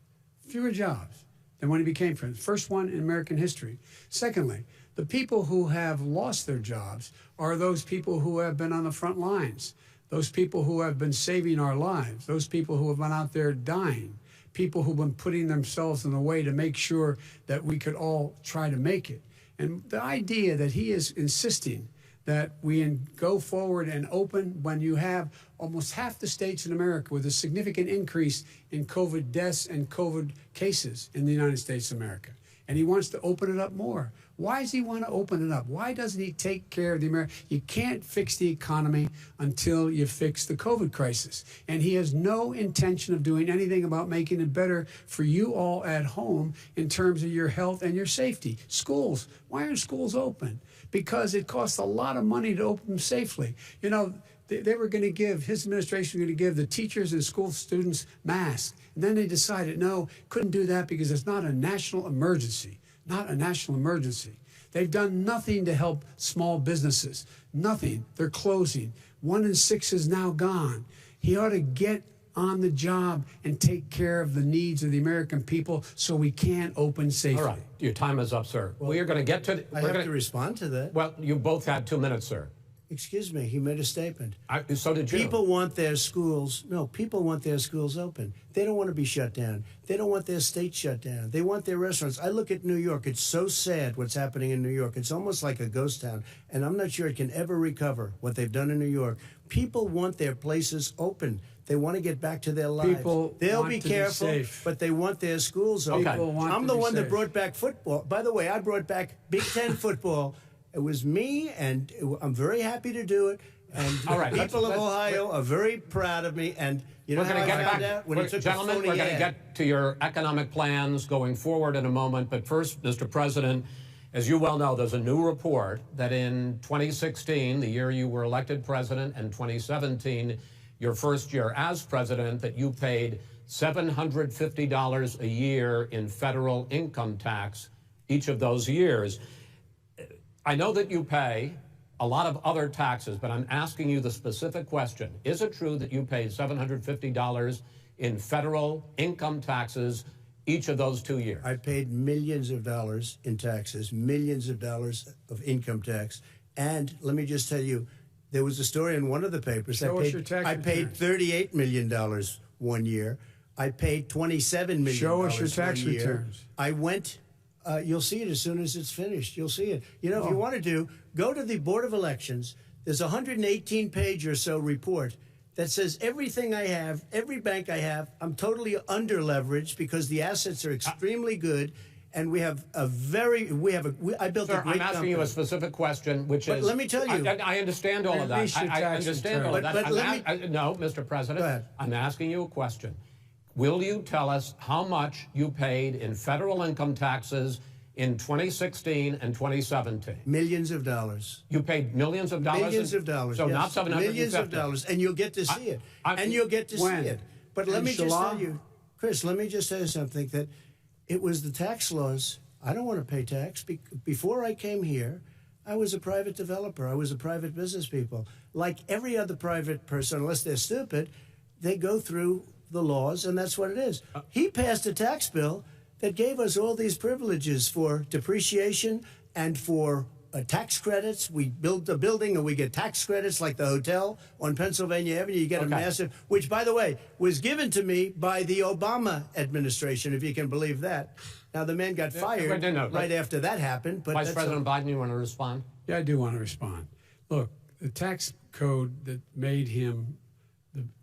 Fewer jobs than when he became president. First one in American history. Secondly, the people who have lost their jobs are those people who have been on the front lines, those people who have been saving our lives, those people who have been out there dying, people who've been putting themselves in the way to make sure that we could all try to make it. And the idea that he is insisting that we go forward and open when you have almost half the states in America with a significant increase in COVID deaths and COVID cases in the United States of America. And he wants to open it up more. Why does he want to open it up? Why doesn't he take care of the American? You can't fix the economy until you fix the COVID crisis. And he has no intention of doing anything about making it better for you all at home in terms of your health and your safety. Schools. Why aren't schools open? Because it costs a lot of money to open them safely. You know, they were going to give, his administration was going to give the teachers and school students masks. And then they decided, no, couldn't do that because it's not a national emergency. Not a national emergency. They've done nothing to help small businesses. Nothing. They're closing. 1 in 6 is now gone. He ought to get on the job and take care of the needs of the American people so we can open safely. All right. Your time is up, sir. Well, we are going to get to... I have to respond to that. Well, you both had 2 minutes, sir. Excuse me, he made a statement. So did you. People want their schools open. They don't want to be shut down. They don't want their state shut down. They want their restaurants. I look at New York. It's so sad what's happening in New York. It's almost like a ghost town. And I'm not sure it can ever recover what they've done in New York. People want their places open. They want to get back to their lives. They'll be careful, but they want their schools open. Okay. I'm the one that brought back football. By the way, I brought back Big Ten football. It was me, and I'm very happy to do it. And all right, people of Ohio are very proud of me. And you know how I found out? When he took gentlemen, we're going to get to your economic plans going forward in a moment. But first, Mr. President, as you well know, there's a new report that in 2016, the year you were elected president, and 2017, your first year as president, that you paid $750 a year in federal income tax each of those years. I know that you pay a lot of other taxes, but I'm asking you the specific question. Is it true that you paid $750 in federal income taxes each of those 2 years? I paid millions of dollars in taxes, millions of dollars of income tax. And let me just tell you, There was a story in one of the papers. Show us your tax I paid $38 million one year. I paid $27 million Show us your tax one year. returns. I went. You'll see it as soon as it's finished. You'll see it. You know, if you want to go to the Board of Elections. There's a 118-page or so report that says everything I have, every bank I have, I'm totally under-leveraged because the assets are extremely good, and I built Sir, a great I'm asking company. you a specific question, which But is... let me tell you... I understand all of that. Release your I tax understand all of that. returns. No, Mr. President, Go ahead. I'm asking you a question. Will you tell us how much you paid in federal income taxes in 2016 and 2017? Millions of dollars. You paid millions of dollars? Millions of dollars. So yes. not 750? Millions of dollars, and you'll get to see it. And you'll get to see when? it. But let In me just Shalom? tell you, Chris, let me just tell you something, that it was the tax laws. I don't want to pay tax. Before I came here, I was a private developer. I was a private business people. Like every other private person, unless they're stupid, they go through the laws, and that's what it is. He passed a tax bill that gave us all these privileges for depreciation and for tax credits. We build a building and we get tax credits, like the hotel on Pennsylvania Avenue. You get a massive, which, by the way, was given to me by the Obama administration, if you can believe that. Now, the man got fired right after that happened. But Vice President Biden, you want to respond? Yeah, I do want to respond. Look, the tax code that made him,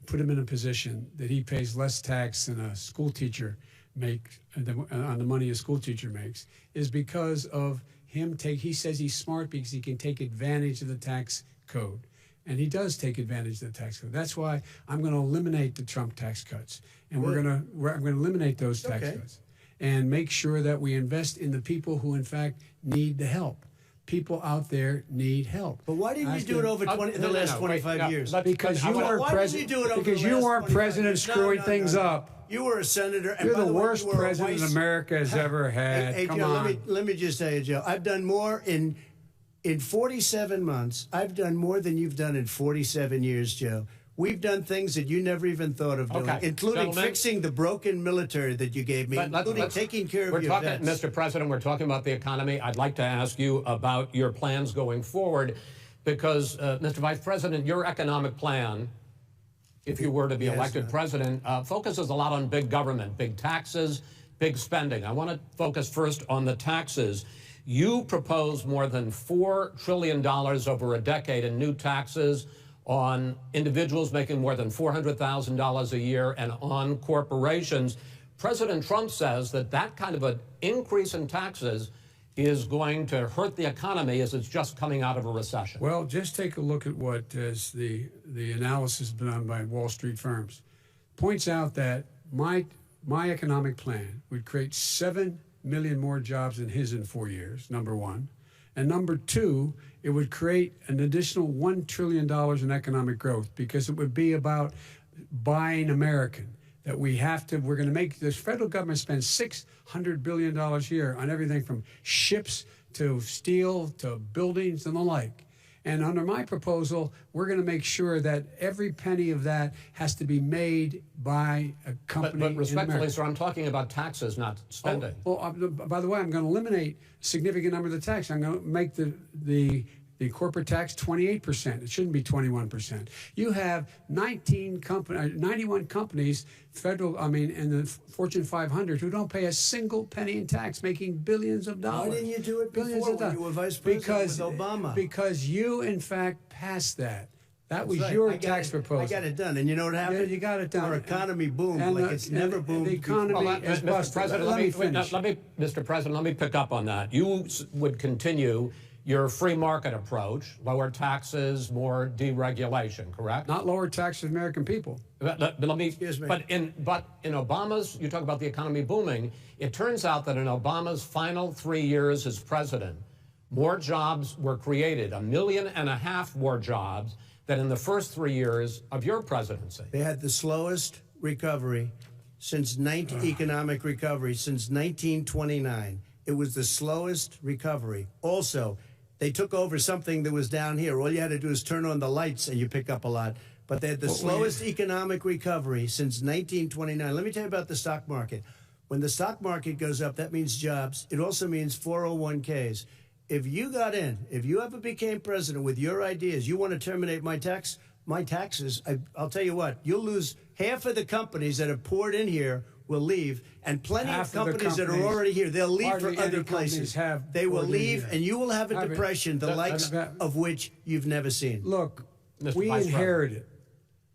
put him in a position that he pays less tax than a school teacher makes on the money a school teacher makes is because of him he says he's smart because he can take advantage of the tax code. And he does take advantage of the tax code. That's why I'm going to eliminate the Trump tax cuts. And I'm going to eliminate those tax cuts and make sure that we invest in the people who, in fact, need the help. People out there need help. But why didn't you do it over the last 25 years? Because you weren't president. Because you weren't president screwing things up. You were a senator. And You're by the way, worst you were president America has ever had. Hey, Come Joe, on. let me just tell you, Joe. I've done more in 47 months. I've done more than you've done in 47 years, Joe. We've done things that you never even thought of doing, including fixing the broken military that you gave me, including taking care of your vets. Mr. President, we're talking about the economy. I'd like to ask you about your plans going forward because, Mr. Vice President, your economic plan, if you were to be elected president, focuses a lot on big government, big taxes, big spending. I want to focus first on the taxes. You propose more than $4 trillion over a decade in new taxes on individuals making more than $400,000 a year and on corporations. President Trump says that that kind of an increase in taxes is going to hurt the economy as it's just coming out of a recession. Well, just take a look at what is the analysis done by Wall Street firms. Points out that my economic plan would create 7 million more jobs than his in 4 years, number one. And number two, it would create an additional $1 trillion in economic growth because it would be about buying American. That we're going to make this federal government spend $600 billion a year on everything from ships to steel to buildings and the like. And under my proposal, we're going to make sure that every penny of that has to be made by a company. But respectfully, sir, I'm talking about taxes, not spending. By the way, I'm going to eliminate a significant number of the tax. I'm going to make the corporate tax 28%. It shouldn't be 21%. You have 91 companies, in the Fortune 500 who don't pay a single penny in tax, making billions of dollars. Why didn't you do it billions before of when you were vice president with Obama? Because you, in fact, passed that. That was right. your tax proposal. I got it done. And you know what happened? Yeah, you got it done. Our economy boomed like it's never boomed The economy is busted. Mr. President, let me pick up on that. You would continue your free market approach, lower taxes, more deregulation, correct? Not lower taxes for American people. But let me. Excuse me. But in Obama's, you talk about the economy booming. It turns out that in Obama's final 3 years as president, more jobs were created, 1.5 million more jobs than in the first 3 years of your presidency. They had the slowest recovery since economic recovery since 1929. It was the slowest recovery. Also, they took over something that was down here. All you had to do is turn on the lights and you pick up a lot. But they had the slowest economic recovery since 1929. Let me tell you about the stock market. When the stock market goes up, that means jobs. It also means 401ks. if you got in, if you ever became president with your ideas, you want to terminate my taxes, I'll tell you what, you'll lose half of the companies that have poured in here will leave, and plenty of companies that are already here, they'll leave for other places. They will leave, and you will have a depression, the likes of which you've never seen. Look, Mr. we Vice inherited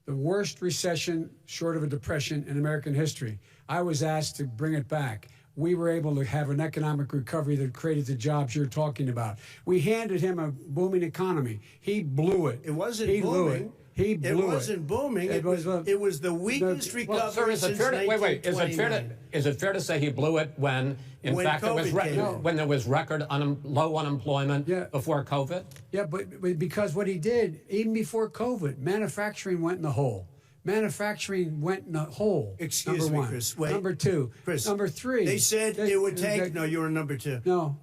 the worst recession short of a depression in American history. I was asked to bring it back. We were able to have an economic recovery that created the jobs you're talking about. We handed him a booming economy. He blew it. It wasn't booming. Blew it wasn't booming. It was the weakest recovery since 1929. Is it fair to say he blew it when fact, when there was record low unemployment before COVID? Yeah, but because what he did, even before COVID, manufacturing went in the hole. Manufacturing went in the hole. Excuse me, Chris. Wait. Number two. Chris. Number three. They said it would take. No, you were number two. No.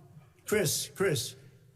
Chris.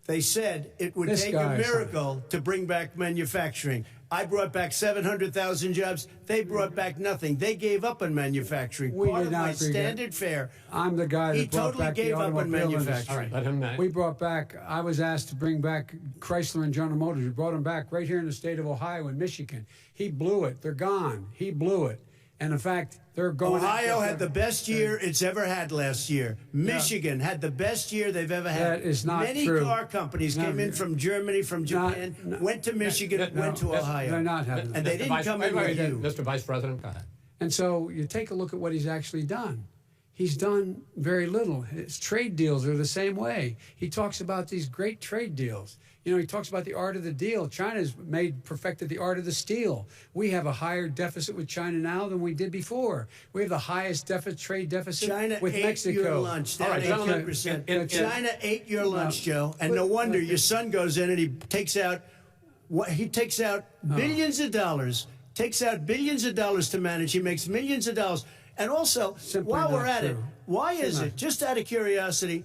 They said it would take a miracle to bring back manufacturing. I brought back 700,000 jobs. They brought back nothing. They gave up on manufacturing. Part of my standard fare. I'm the guy that brought back the automobile industry. All right, let him know. We brought back, I was asked to bring back Chrysler and General Motors. We brought them back right here in the state of Ohio and Michigan. He blew it. They're gone. He blew it. And in fact, they're going. Ohio had the best year it's ever had last year. Michigan had the best year they've ever had. That is not Many true. car companies came in from Germany, from Japan, went to Michigan, went to Ohio. They're not having and they didn't come in with you. Mr. Vice President, go ahead. And so you take a look at what he's actually done. He's done very little. His trade deals are the same way. He talks about these great trade deals. You know, he talks about the art of the deal. China's perfected the art of the steal. We have a higher deficit with China now than we did before. We have the highest trade deficit with Mexico. China ate your lunch. All right, 18%. China ate your lunch, Joe. And no wonder your son goes in and he takes out billions of dollars. Takes out billions of dollars to manage. He makes millions of dollars. And also, while we're at it, why is it, just out of curiosity,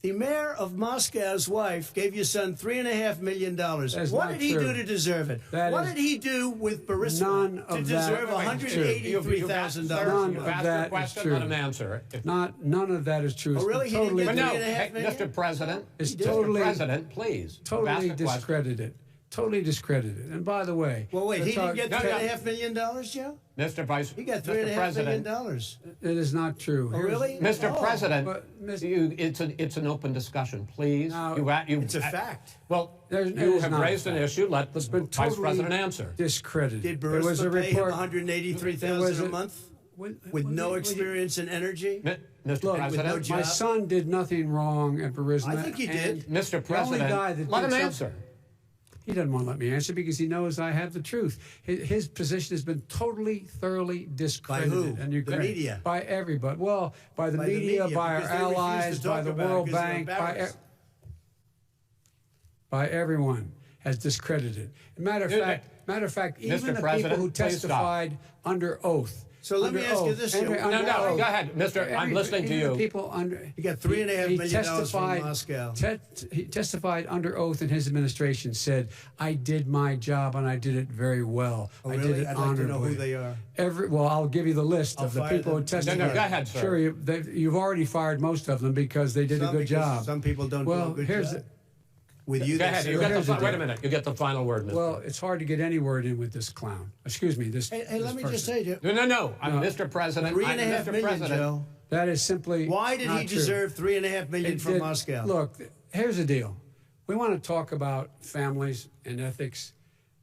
the mayor of Moscow's wife gave your son $3.5 million. What did he do to deserve it? What did he do with Burisma to deserve $183,000? You've asked a question, let him answer it. None of that is true. Oh, really? He didn't get $3.5 million? Mr. President, totally, Mr. President, please. Totally discredited. Totally discredited. And by the way, well, wait, he didn't get $3.5 million, Joe? Mr. Vice, he got $3.5 million. It is not true. Oh, really? Mr. President, it's an open discussion, please. It's a fact. Well, you have raised an issue. Let the Vice President answer. Discredited. Did Burisma pay him $183,000 a month with no experience in energy? Mr. President, my son did nothing wrong at Burisma. I think he did. Mr. President, let him answer. He doesn't want to let me answer because he knows I have the truth. His position has been totally, thoroughly discredited. By who? And the media? By everybody. Well, by the media, by our allies, by the World Bank, by everyone has discredited. Matter of fact, even the people who testified under oath. So let me ask you this. No, go ahead, Mr. I'm listening to you. He got $3.5 million from Moscow. He testified under oath in his administration, said, I did my job and I did it very well. Oh, I really? did it I'd honorably. like to know who they are. Well, I'll give you the list of the people who testified. No, go ahead, sir. Sure, you've already fired most of them because they did a good job. Some people don't do a good job. With you, go ahead. Wait a minute. You get the final word, Mr. Well, it's hard to get any word in with this clown. Excuse me. Hey, let me just say, Joe. No. I'm Mr. President. $3.5 million, Joe. That is simply Why did he deserve $3.5 million from Moscow? Look, here's the deal. We want to talk about families and ethics.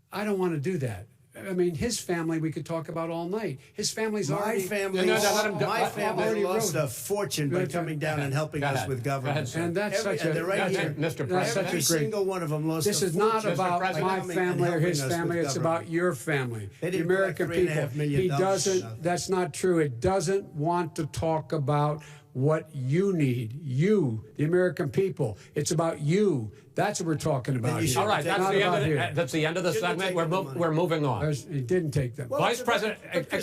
I don't want to do that. I mean, his family we could talk about all night. His family's already... My family lost a fortune by coming down and helping us with government. And that's such a... Mr. President. Every single one of them lost a fortune. This is not about my family or his family. It's about your family. The American people. He doesn't... That's not true. It doesn't want to talk about what you need. You, the American people. It's about you. That's what we're talking about here. All right, that's the end of the segment. We're moving on. He didn't take them. Well, Vice President,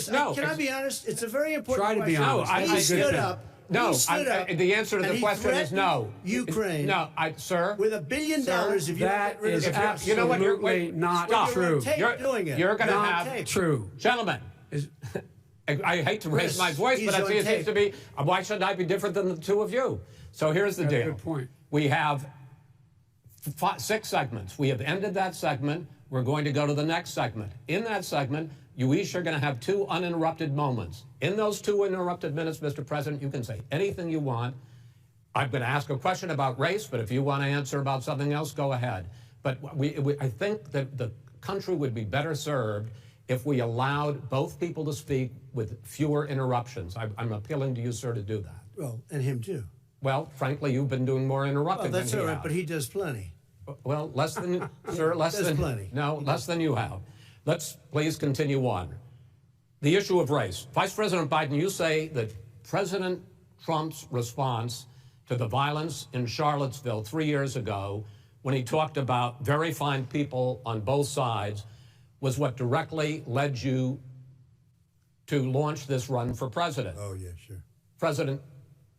no. Can I be honest? It's a very important question. Try to be honest. He stood up. No, the answer to the question is no. Ukraine. No, sir. With $1 billion, if you that is absolutely not true. You're going to have true, gentlemen. I hate to raise my voice, but it seems to be. Why should I be different than the two of you? So here's the deal. Good point. We have 6 segments. We have ended that segment. We're going to go to the next segment. In that segment, you each are going to have 2 uninterrupted moments. In those 2 uninterrupted minutes, Mr. President, you can say anything you want. I'm going to ask a question about race, but if you want to answer about something else, go ahead. But I think that the country would be better served if we allowed both people to speak with fewer interruptions. I'm appealing to you, sir, to do that. Well, and him too. Well, frankly, you've been doing more interrupting Well, that's than all he right, has. but he does plenty. Well, less than, sir, less There's than, plenty. no, less than you have. Let's please continue on. The issue of race. Vice President Biden, you say that President Trump's response to the violence in Charlottesville 3 years ago, when he talked about very fine people on both sides, was what directly led you to launch this run for president. Oh, yeah, sure. President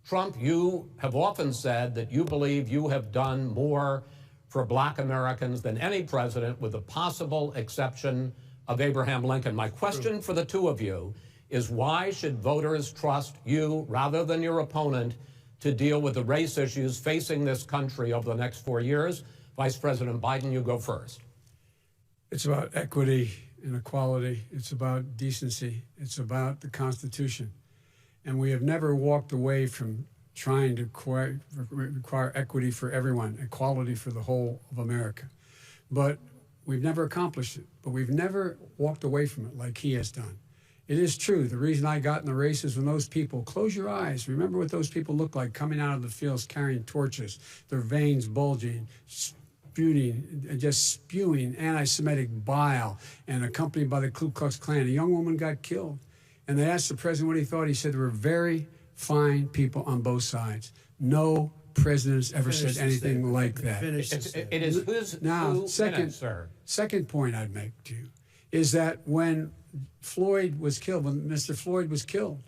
Trump, you have often said that you believe you have done more for Black Americans than any president, with the possible exception of Abraham Lincoln. My question for the 2 of you is, why should voters trust you rather than your opponent to deal with the race issues facing this country over the next 4 years? Vice President Biden, you go first. It's about equity and equality. It's about decency. It's about the Constitution. And we have never walked away from trying to require equity for everyone, equality for the whole of America. But we've never accomplished it. But we've never walked away from it like he has done. It is true. The reason I got in the race is when those people, close your eyes, remember what those people looked like coming out of the fields carrying torches, their veins bulging, just spewing anti-Semitic bile, and accompanied by the Ku Klux Klan. A young woman got killed. And they asked the president what he thought. He said there were very fine people on both sides. No president has ever said anything like that. It is whose Now, 2 second, minutes, sir. second point I'd make to you is that when Floyd was killed, when Mr. Floyd was killed,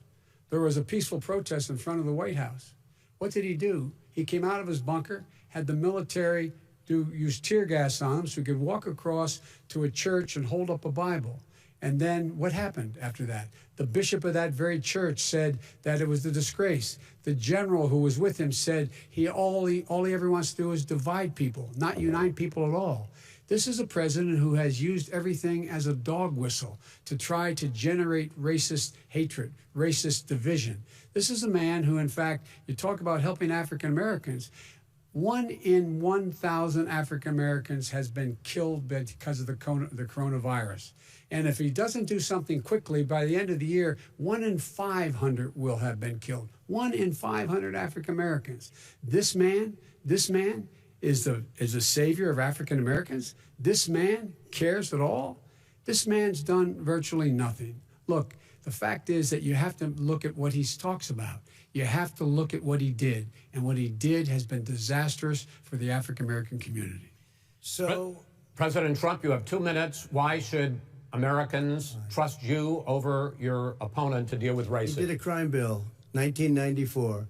there was a peaceful protest in front of the White House. What did he do? He came out of his bunker, had the military use tear gas on him so he could walk across to a church and hold up a Bible. And then what happened after that? The bishop of that very church said that it was a disgrace. The general who was with him said all he ever wants to do is divide people, not unite people at all. This is a president who has used everything as a dog whistle to try to generate racist hatred, racist division. This is a man who, in fact, you talk about helping African Americans. 1 in 1,000 African Americans has been killed because of the coronavirus. And if he doesn't do something quickly, by the end of the year, 1 in 500 will have been killed. 1 in 500 African Americans. This man is the savior of African Americans. This man cares at all. This man's done virtually nothing. Look, the fact is that you have to look at what he talks about. You have to look at what he did. And what he did has been disastrous for the African American community. So, President Trump, you have 2 minutes. Why should Americans trust you over your opponent to deal with racism? he did a crime bill, 1994,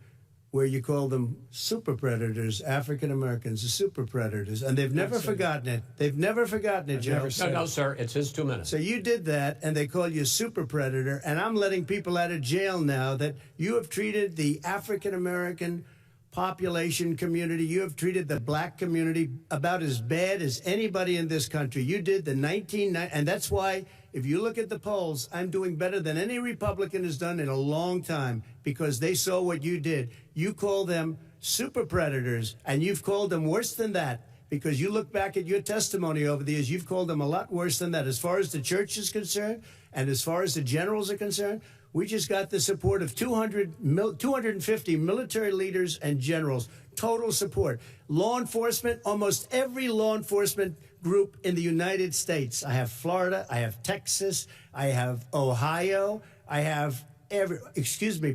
where you call them super predators, African Americans, the super predators, and they've never forgotten it. They've never forgotten it, Joe. No, sir, it's his 2 minutes. So you did that, and they call you a super predator, and I'm letting people out of jail now that you have treated the African American population community, you have treated the Black community about as bad as anybody in this country. You did the 1990, and that's why, if you look at the polls, I'm doing better than any Republican has done in a long time, because they saw what you did. You call them super predators, and you've called them worse than that, because you look back at your testimony over the years, you've called them a lot worse than that. As far as the church is concerned, and as far as the generals are concerned, we just got the support of 250 military leaders and generals, total support. Law enforcement, almost every law enforcement group in the United States. I have Florida, I have Texas, I have Ohio, I have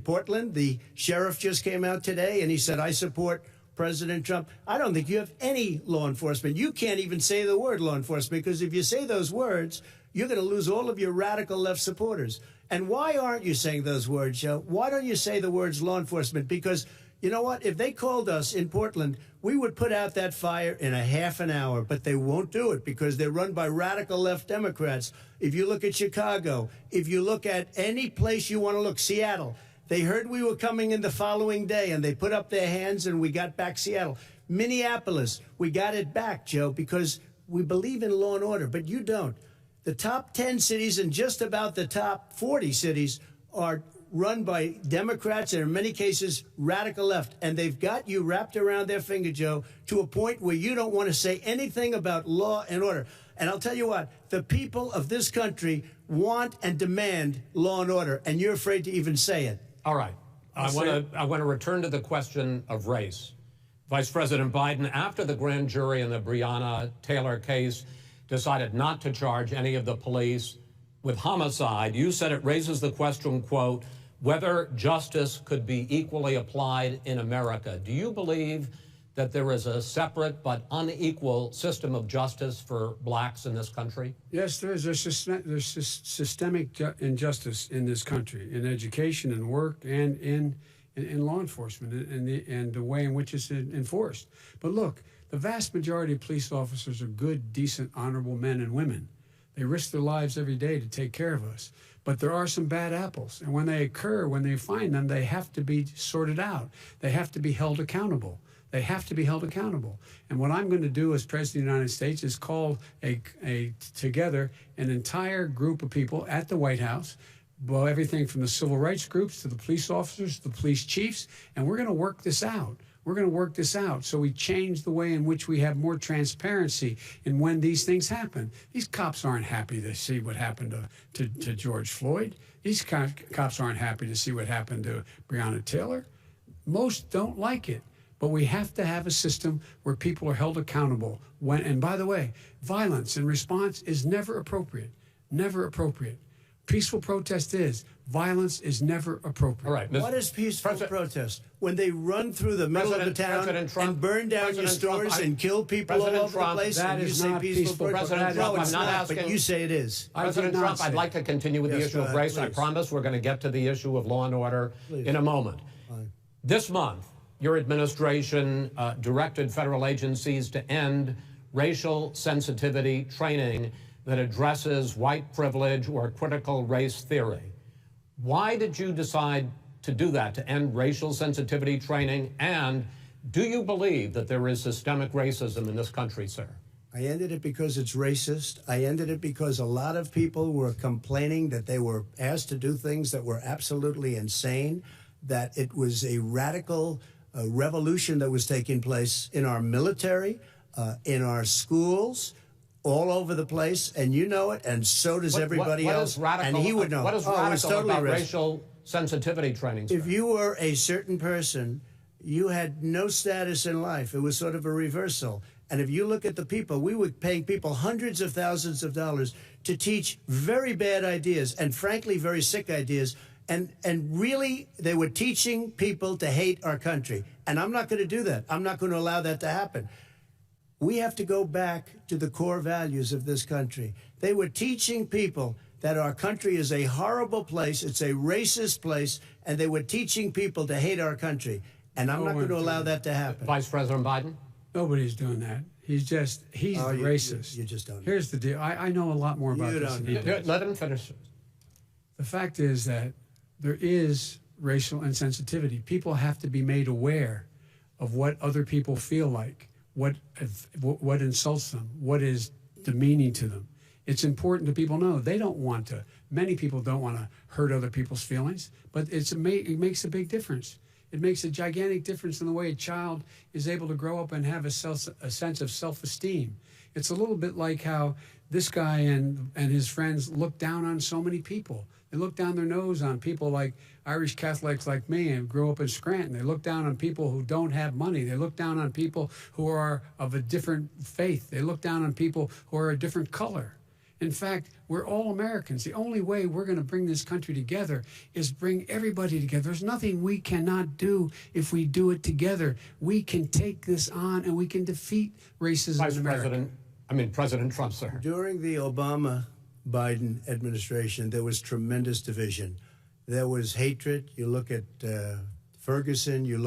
Portland. The sheriff just came out today and he said, I support President Trump. I don't think you have any law enforcement. You can't even say the word law enforcement, because if you say those words, you're going to lose all of your radical left supporters. And why aren't you saying those words, Joe? Why don't you say the words law enforcement? Because you know what? If they called us in Portland, we would put out that fire in a half an hour, but they won't do it because they're run by radical left Democrats. If you look at Chicago, if you look at any place you want to look, Seattle, they heard we were coming in the following day and they put up their hands and we got back Seattle. Minneapolis, we got it back, Joe, because we believe in law and order, but you don't. The top 10 cities and just about the top 40 cities are run by Democrats and in many cases radical left. And they've got you wrapped around their finger, Joe, to a point where you don't want to say anything about law and order. And I'll tell you what, the people of this country want and demand law and order, and you're afraid to even say it. All right. I want to return to the question of race. Vice President Biden, after the grand jury in the Breonna Taylor case decided not to charge any of the police with homicide, you said it raises the question, quote, whether justice could be equally applied in America. Do you believe that there is a separate but unequal system of justice for blacks in this country? Yes, there is. There's systemic injustice in this country, in education and work and in law enforcement and the way in which it's enforced. But look, the vast majority of police officers are good, decent, honorable men and women. They risk their lives every day to take care of us. But there are some bad apples. And when they occur, when they find them, they have to be sorted out. They have to be held accountable. They have to be held accountable. And what I'm going to do as President of the United States is call together an entire group of people at the White House, well, everything from the civil rights groups to the police officers, to the police chiefs, and we're going to work this out. We're going to work this out so we change the way in which we have more transparency in when these things happen. These cops aren't happy to see what happened to George Floyd. These cops aren't happy to see what happened to Breonna Taylor. Most don't like it. But we have to have a system where people are held accountable. And by the way, violence in response is never appropriate. Never appropriate. Peaceful protest is. Violence is never appropriate. All right. What is peaceful protest? When they run through the middle of the town and burn down your stores and kill people all over the place, that and you is say not peaceful protest? President Trump, No, it's I'm not not, asking. but you say it is. President Trump, I'd like to continue with the issue of race. I promise we're going to get to the issue of law and order in a moment. This month, your administration directed federal agencies to end racial sensitivity training that addresses white privilege or critical race theory. Why did you decide to do that, to end racial sensitivity training? And do you believe that there is systemic racism in this country, sir? I ended it because it's racist. I ended it because a lot of people were complaining that they were asked to do things that were absolutely insane, that it was a radical revolution that was taking place in our military, in our schools, all over the place, and you know it, and so does everybody else. Radical, and he would know. What is radical totally about racial sensitivity training, sir? If you were a certain person, you had no status in life. It was sort of a reversal. And if you look at the people, we were paying people hundreds of thousands of dollars to teach very bad ideas and, frankly, very sick ideas. And really, they were teaching people to hate our country. And I'm not going to do that. I'm not going to allow that to happen. We have to go back to the core values of this country. They were teaching people that our country is a horrible place, it's a racist place, and they were teaching people to hate our country. And I'm not going to allow that to happen. Vice President Biden? Nobody's doing that. He's the racist. You just don't know. Here's the deal. I know a lot more about this than he does. Let him finish. The fact is that there is racial insensitivity. People have to be made aware of what other people feel like, what insults them, what is demeaning to them. It's important that people know they don't want to. Many people don't want to hurt other people's feelings, but it makes a big difference. It makes a gigantic difference in the way a child is able to grow up and have a sense of self-esteem. It's a little bit like how this guy and his friends look down on so many people. They look down their nose on people like Irish Catholics like me and grew up in Scranton. They look down on people who don't have money. They look down on people who are of a different faith. They look down on people who are a different color. In fact, we're all Americans. The only way we're going to bring this country together is bring everybody together. There's nothing we cannot do if we do it together. We can take this on and we can defeat racism in America. President Trump, sir. During the Obama-Biden administration, there was tremendous division. There was hatred. You look at Ferguson, you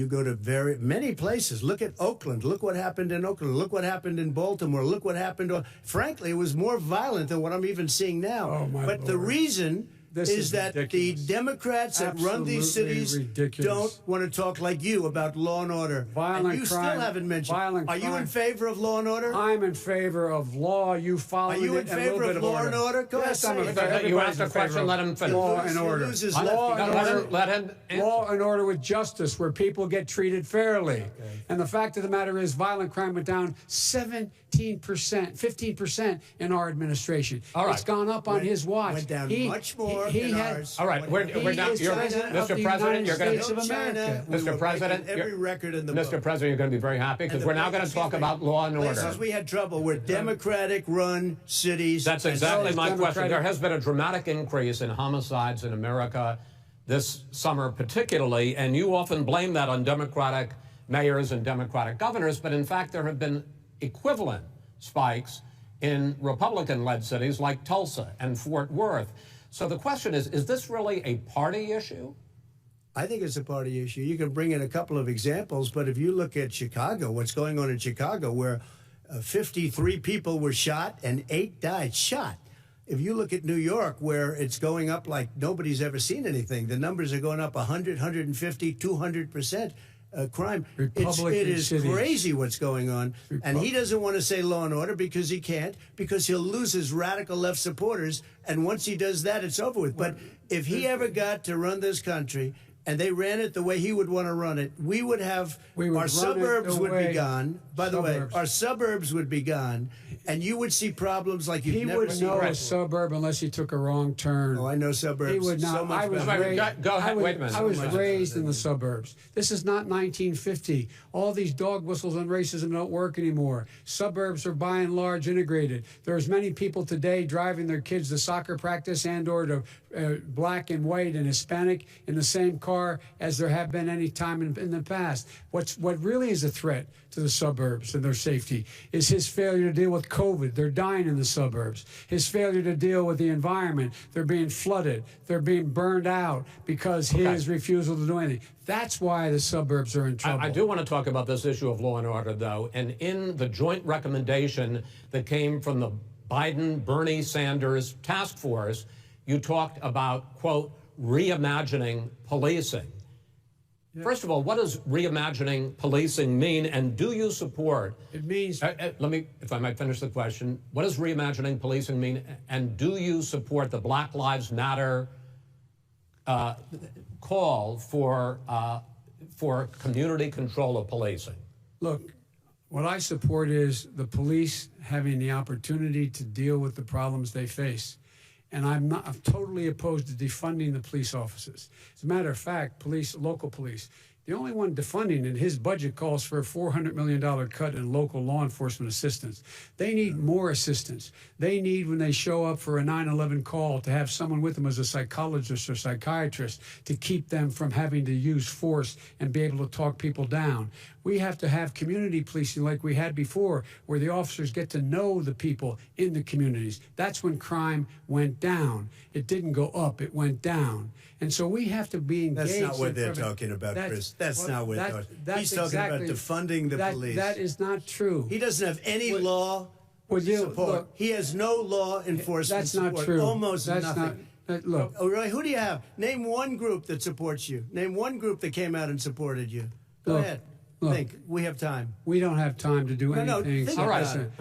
go to many places. Look at Oakland. Look what happened in Oakland. Look what happened in Baltimore. Look what happened. Frankly, it was more violent than what I'm even seeing now. Oh, my but Lord. the reason This is is that ridiculous. the Democrats that run these Absolutely cities ridiculous. don't want to talk like you about law and order. Violent and you crime, still haven't mentioned. violent Are you in crime. favor of law and order? I'm in favor of law. You follow Are you in favor of law and order? Go Yes, ahead, I'm say in it. favor. You Everybody's asked a in favor question, of let him finish. Law and order. Lose his Law left. and No, order. let him answer. Law and order with justice, where people get treated fairly. And the fact of the matter is, violent crime went down 17%, 15% in our administration. All right. It's gone up on his watch. Went down much more he in had- ours. All right, we're down. is You're, president of Mr. the President, United you're going States to. of America. We Mr. were President, breaking every record in the book. Mr. President, you're going to be very happy because And we're now going to talk about law and order. Places we had trouble were Democratic-run cities. That's and exactly my Democratic- question. There has been a dramatic increase in homicides in America this summer, particularly, and you often blame that on Democratic mayors and Democratic governors, but in fact, there have been equivalent spikes in Republican-led cities like Tulsa and Fort Worth. So the question is this really a party issue? I think it's a party issue. You can bring in a couple of examples, but if you look at Chicago, what's going on in Chicago, where 53 people were shot and 8 died shot. If you look at New York, where it's going up like nobody's ever seen anything, the numbers are going up 100, 150, 200%. Crime. Republican It is cities. crazy what's going on. And he doesn't want to say law and order because he can't, because he'll lose his radical left supporters. And once he does that, it's over with. But if he ever got to run this country and they ran it the way he would want to run it, we would have our suburbs would be gone. By the way, our suburbs would be gone. And you would see problems like you've He never would seen know a before. suburb unless he took a wrong turn. Oh, I know suburbs. He would not. So much I was better. raised, Go ahead, I was, wait a minute. I was So much raised better in the suburbs. This is not 1950. All these dog whistles on racism don't work anymore. Suburbs are by and large integrated. There's many people today driving their kids to soccer practice and or to black and white and Hispanic in the same car as there have been any time in the past. What really is a threat to the suburbs and their safety is his failure to deal with COVID. They're dying in the suburbs. His failure to deal with the environment. They're being flooded. They're being burned out because his refusal to do anything. That's why the suburbs are in trouble. I do want to talk about this issue of law and order, though. And in the joint recommendation that came from the Biden-Bernie Sanders task force, you talked about, quote, reimagining policing. First of all, what does reimagining policing mean, and do you support? It means let me, if I might finish the question. What does reimagining policing mean, and do you support the Black Lives Matter call for community control of policing? Look, what I support is the police having the opportunity to deal with the problems they face. And I'm totally opposed to defunding the police offices. As a matter of fact, local police, the only one defunding it, his budget calls for a $400 million cut in local law enforcement assistance. They need more assistance. They need, when they show up for a 9/11 call, to have someone with them as a psychologist or psychiatrist to keep them from having to use force and be able to talk people down. We have to have community policing like we had before, where the officers get to know the people in the communities. That's when crime went down. It didn't go up, it went down. And so we have to be engaged. That's not what in they're prevention. talking about, Chris. That's well, not what that- they're talking about. that's He's talking exactly- about defunding the police. That is not true. He doesn't have any law support. Look, He has no law enforcement that's not support. true. Almost That's nothing. look, Oh, really? Who do you have? Name one group that supports you. Name one group that came out and supported you. Go Look, ahead. look. Think. We have time. we don't have time to do No, anything. think All right. about it.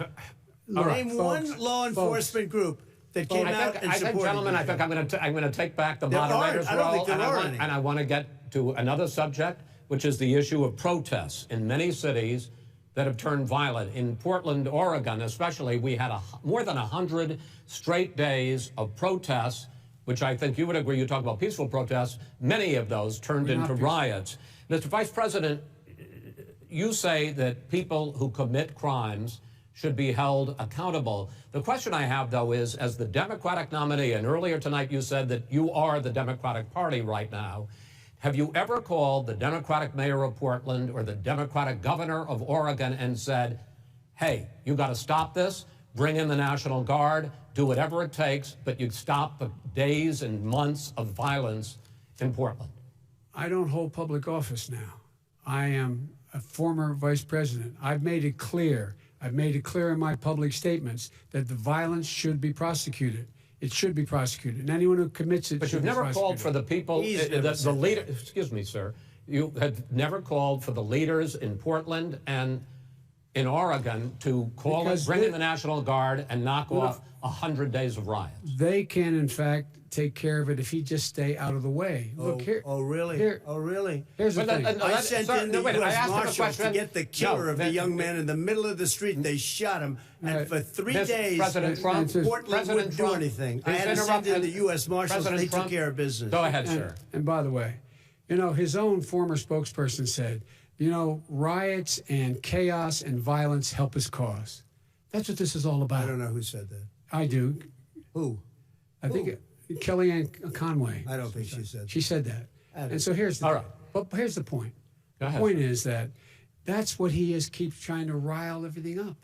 Look, Name folks, one law enforcement group that came out and I supported think, gentlemen, you. I think I'm going to take back the There moderator's aren't. I don't role, think there and are any. I want to get to another subject, which is the issue of protests in many cities that have turned violent. In Portland, Oregon, especially, we had more than 100 straight days of protests, which I think you would agree. You talk about peaceful protests. Many of those turned into riots. Mr. Vice President, you say that people who commit crimes should be held accountable. The question I have, though, is, as the Democratic nominee, and earlier tonight you said that you are the Democratic Party right now, have you ever called the Democratic mayor of Portland or the Democratic governor of Oregon and said, hey, you got to stop this, bring in the National Guard, do whatever it takes, but you stop the days and months of violence in Portland? I don't hold public office now. I am a former vice president. I've made it clear in my public statements that the violence should be prosecuted. it should be prosecuted. And anyone who commits it But should you've be never prosecuted. called for the people, He's never the said leader. that. Excuse me, sir. You have never called for the leaders in Portland and in Oregon to bring in the National Guard and knock off 100 days of riots. They can, in fact, take care of it if he just stay out of the way. Look here. Oh, really? Here, Oh, really? here's the thing. I sent in the U.S. asked him a Marshals to question. get the killer of the that- young man in the middle of the street. They shot him, and for 3 days, President Trump, Portland President wouldn't do Trump anything. I has had to send in interrupted- the U.S. Marshals. President They Trump, took care of business. Go ahead, sir. And by the way, you know, his own former spokesperson said, you know, riots and chaos and violence help his cause. That's what this is all about. I don't know who said that. I do. Who? I think Kellyanne Conway. I don't think she said that. She said that. don't And so here's the All thing. right. But here's the point. Go The ahead. point is that that's what he is, keeps trying to rile everything up.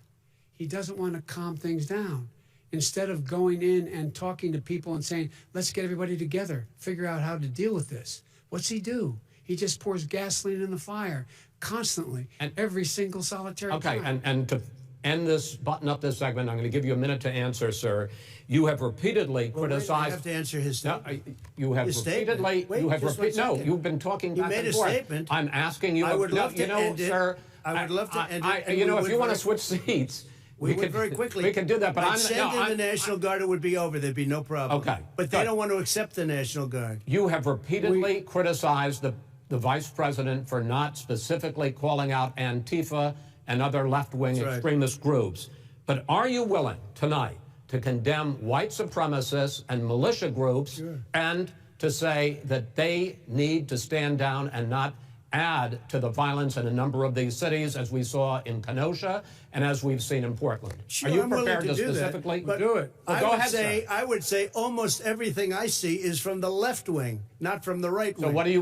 He doesn't want to calm things down. Instead of going in and talking to people and saying, let's get everybody together, figure out how to deal with this. What's he do? He just pours gasoline in the fire constantly, every single solitary Okay, time. and to end this, button up this segment, I'm going to give you a minute to answer, sir. You have repeatedly Wait, I criticized. have to answer his No, statement. you have His statement. repeatedly. Wait, you have just one no. second. You've been talking You back made and a forth. statement. I'm asking you. I would love you to know, end it. sir. I would love to end it, and You we know, if would you want to very- switch seats, We could would very quickly. We can do that, but I'd I'm send in the National Guard. It would be over. There'd be no problem. Okay, But they good. don't want to accept the National Guard. You have repeatedly criticized the vice president for not specifically calling out Antifa and other left-wing That's right. extremist groups. But are you willing tonight to condemn white supremacists and militia groups and to say that they need to stand down and not add to the violence in a number of these cities, as we saw in Kenosha and as we've seen in Portland? Sure, are you I'm willing prepared to do that, specifically but do it? Well, go ahead, sir. I would say almost everything I see is from the left wing, not from the right wing. So what are you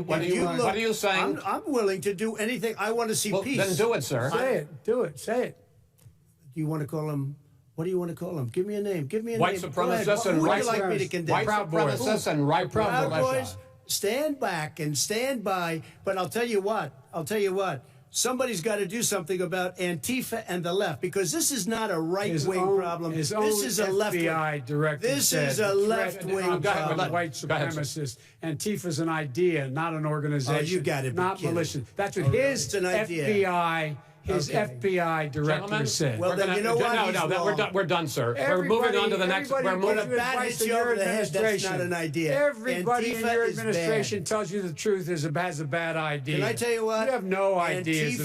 If saying? I'm willing to do anything. I want to see Well, peace. then do it, sir. Say it. Do it. Say it. Do you want to call him? What do you want to call him? Give me a name. Give me a White name. Go ahead. supremacists and Who would white you like me to supremacists. condemn? White Proud Boys. supremacists and right Proud militia. Boys, stand back and stand by. But I'll tell you what. Somebody's got to do something about Antifa and the left, because this is not a right-wing problem. His This own is a left-wing. FBI director This said is a the threat left-wing of problem. white Go ahead, sir. supremacists. Antifa's an idea, not an organization. Oh, you gotta be not kidding. militia. That's what Oh, really? his It's an idea. His Okay. FBI director Gentlemen, said. Well, then you know what? He's wrong. we're done, sir. We're moving on to the next. We're Everybody moving. gives you bat advice hits in you your over the head, that's administration. not an idea. Everybody in Antifa your is bad. administration tells you the truth has a bad idea. Can I tell you what? You have no ideas.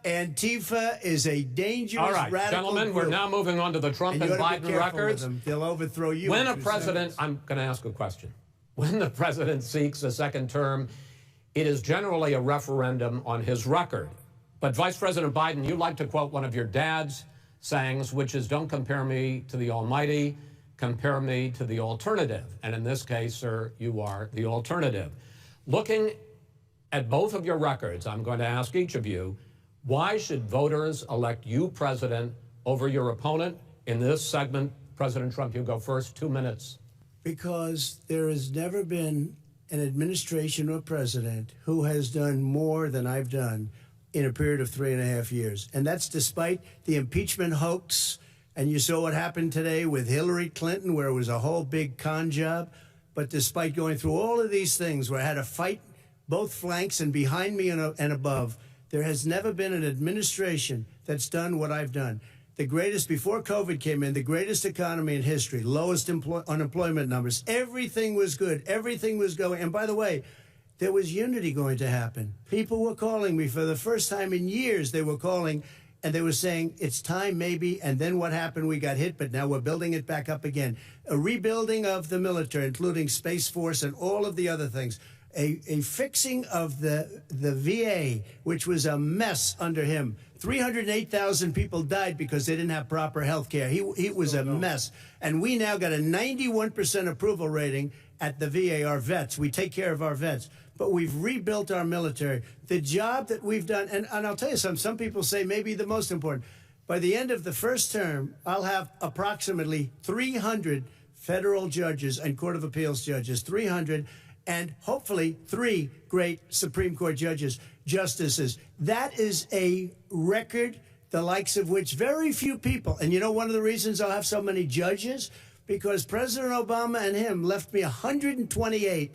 Antifa is a dangerous All right, radical gentlemen, group. we're now moving on to the Trump And and you ought to be Biden careful with records. them. They'll overthrow you. When in a 2 president, seconds. I'm going to ask a question. When the president seeks a second term, it is generally a referendum on his record. But Vice President Biden, you like to quote one of your dad's sayings, which is, don't compare me to the almighty, compare me to the alternative. And in this case, sir, you are the alternative. Looking at both of your records, I'm going to ask each of you, why should voters elect you president over your opponent? In this segment, President Trump, you go first, 2 minutes. Because there has never been an administration or president who has done more than I've done in a period of 3.5 years. And that's despite the impeachment hoax. And you saw what happened today with Hillary Clinton, where it was a whole big con job. But despite going through all of these things, where I had to fight both flanks and behind me and above, there has never been an administration that's done what I've done. The greatest, before COVID came in, the greatest economy in history, lowest unemployment numbers. Everything was good. Everything was going. And by the way, there was unity going to happen. People were calling me for the first time in years. They were calling and they were saying, it's time maybe. And then what happened? We got hit, but now we're building it back up again. A rebuilding of the military, including Space Force and all of the other things. A fixing of the VA, which was a mess under him. 308,000 people died because they didn't have proper health care. He was a mess. And we now got a 91% approval rating at the VA, our vets. We take care of our vets. But we've rebuilt our military. The job that we've done, and I'll tell you something, some people say maybe the most important. By the end of the first term, I'll have approximately 300 federal judges and Court of Appeals judges, 300, and hopefully 3 great Supreme Court justices. That is a record, the likes of which very few people, and you know one of the reasons I'll have so many judges? because President Obama and him left me 128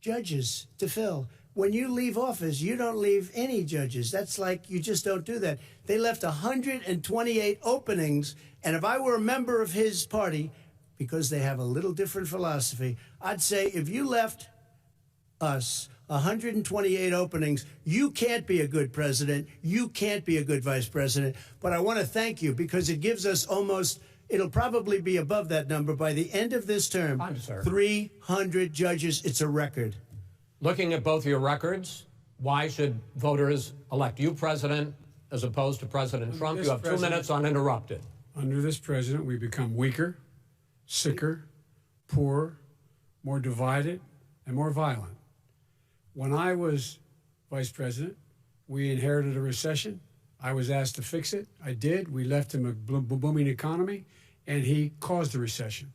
judges to fill. When you leave office, you don't leave any judges. That's like you just don't do that. They left 128 openings, and if I were a member of his party, because they have a little different philosophy, I'd say if you left us 128 openings, you can't be a good president. You can't be a good vice president. But I want to thank you because it gives us almost, it'll probably be above that number by the end of this term. 300 judges. It's a record. Looking at both your records, why should voters elect you president as opposed to President Trump? You have 2 minutes uninterrupted. Under this president, we become weaker, sicker, poorer, more divided, and more violent. When I was vice president, we inherited a recession. I was asked to fix it. I did. We left him a booming economy, and he caused the recession.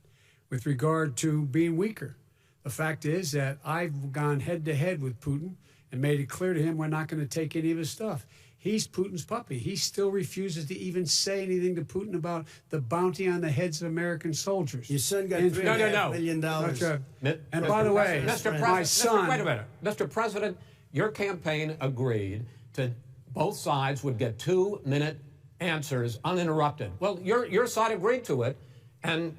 With regard to being weaker, the fact is that I've gone head-to-head with Putin and made it clear to him we're not going to take any of his stuff. He's Putin's puppy. He still refuses to even say anything to Putin about the bounty on the heads of American soldiers. Your son got $3.5 million. And by the way, my son... Wait a minute. Mr. President, your campaign agreed to both sides would get 2-minute answers uninterrupted. Well, your side agreed to it, and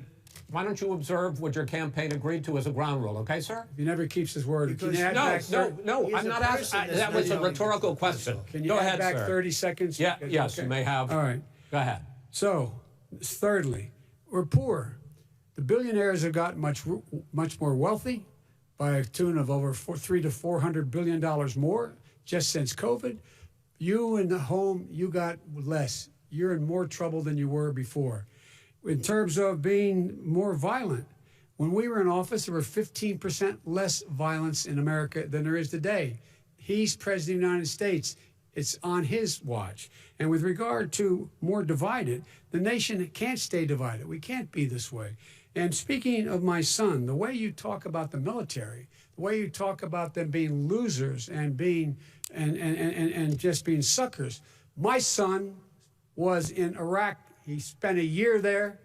why don't you observe what your campaign agreed to as a ground rule, okay, sir? He never keeps his word. No, I'm not asking. That was a rhetorical question. Can you go add ahead, back sir. 30 seconds? Yeah, yes, you may have. All right. Go ahead. So, thirdly, we're poor. The billionaires have gotten much more wealthy by a tune of over $300 to $400 billion more just since COVID. You in the home, you got less. You're in more trouble than you were before. In terms of being more violent, when we were in office, there were 15% less violence in America than there is today. He's president of the United States. It's on his watch. And with regard to more divided, the nation can't stay divided. We can't be this way. And speaking of my son, the way you talk about the military, the way you talk about them being losers and being and just being suckers. My son was in Iraq. He spent a year there.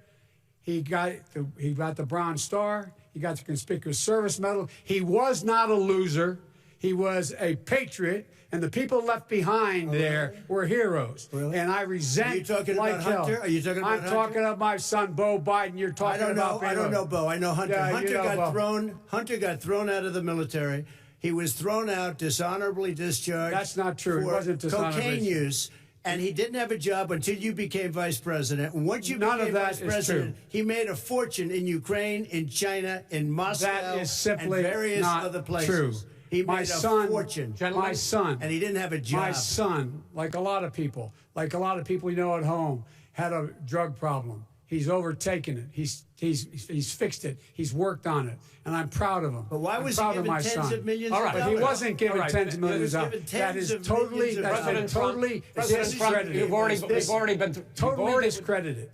He got the Bronze Star. He got the Conspicuous Service Medal. He was not a loser. He was a patriot, and the people left behind there were heroes. Really? And I resent. Are you talking about Hunter? Are you talking about I'm Hunter? talking about my son, Bo Biden. You're talking about. I don't know Bo. I know Hunter. Yeah, Hunter got thrown out of the military. He was thrown out, dishonorably discharged. That's not true. It wasn't dishonorably. Cocaine use. And he didn't have a job until you became vice president. And once you became vice president, he made a fortune in Ukraine, in China, in Moscow, that is simply and various not other places. True. He my made son, a fortune. My son. And he didn't have a job. My son, like a lot of people you know at home, had a drug problem. He's overtaken it. He's fixed it. He's worked on it, and I'm proud of him. But why was he given tens of millions of dollars? But he wasn't given tens of millions of dollars. That is totally discredited. We've already been totally discredited.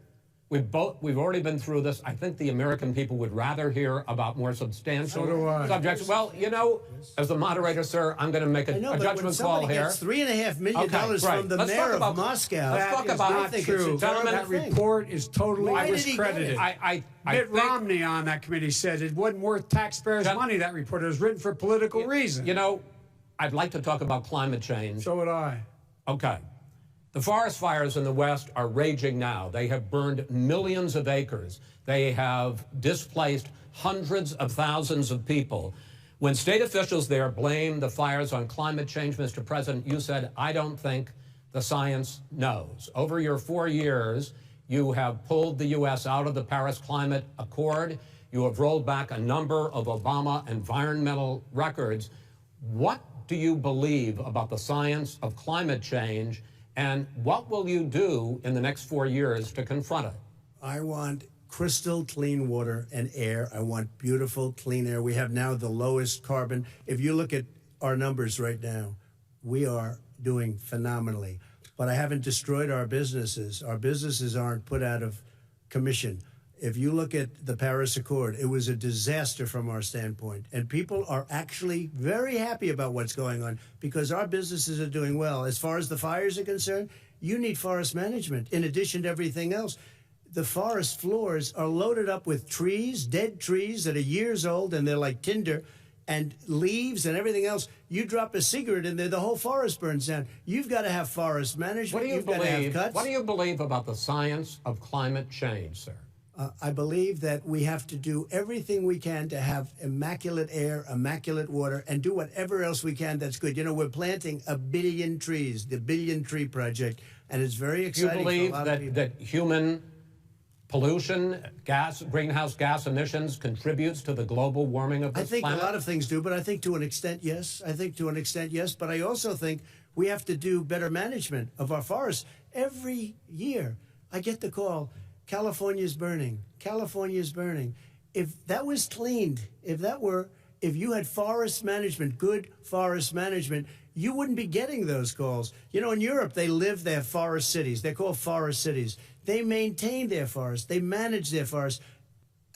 We've already been through this. I think the American people would rather hear about more substantial subjects. Well, you know, as the moderator, sir, I'm going to make a judgment call here. Gets $3.5 million from the mayor of Moscow. Let's talk about that. True. Gentlemen, that report is totally discredited. Mitt Romney on that committee said it wasn't worth taxpayers' money, that report. It was written for political reasons. You know, I'd like to talk about climate change. So would I. Okay. The forest fires in the West are raging now. They have burned millions of acres. They have displaced hundreds of thousands of people. When state officials there blame the fires on climate change, Mr. President, you said, I don't think the science knows. Over your 4 years, you have pulled the U.S. out of the Paris Climate Accord. You have rolled back a number of Obama environmental records. What do you believe about the science of climate change? And what will you do in the next 4 years to confront it? I want crystal clean water and air. I want beautiful, clean air. We have now the lowest carbon. If you look at our numbers right now, we are doing phenomenally. But I haven't destroyed our businesses. Our businesses aren't put out of commission. If you look at the Paris Accord, it was a disaster from our standpoint. And people are actually very happy about what's going on because our businesses are doing well. As far as the fires are concerned, you need forest management in addition to everything else. the forest floors are loaded up with trees, dead trees that are years old, and they're like tinder, and leaves and everything else. You drop a cigarette in there, the whole forest burns down. You've got to have forest management. What do you You've got to have cuts. What do you believe about the science of climate change, sir? I believe that we have to do everything we can to have immaculate air, immaculate water, and do whatever else we can that's good. You know, we're planting 1 billion trees, the Billion Tree Project, and it's very exciting. You believe for a lot of people. that human pollution, greenhouse gas emissions contributes to the global warming of this planet? I think a lot of things do, but I think to an extent, yes. But I also think we have to do better management of our forests. Every year, I get the call, California's burning. California's burning. If that was cleaned, if you had forest management, good forest management, you wouldn't be getting those calls. You know, in Europe, they have forest cities. They're called forest cities. They maintain their forests. They manage their forests.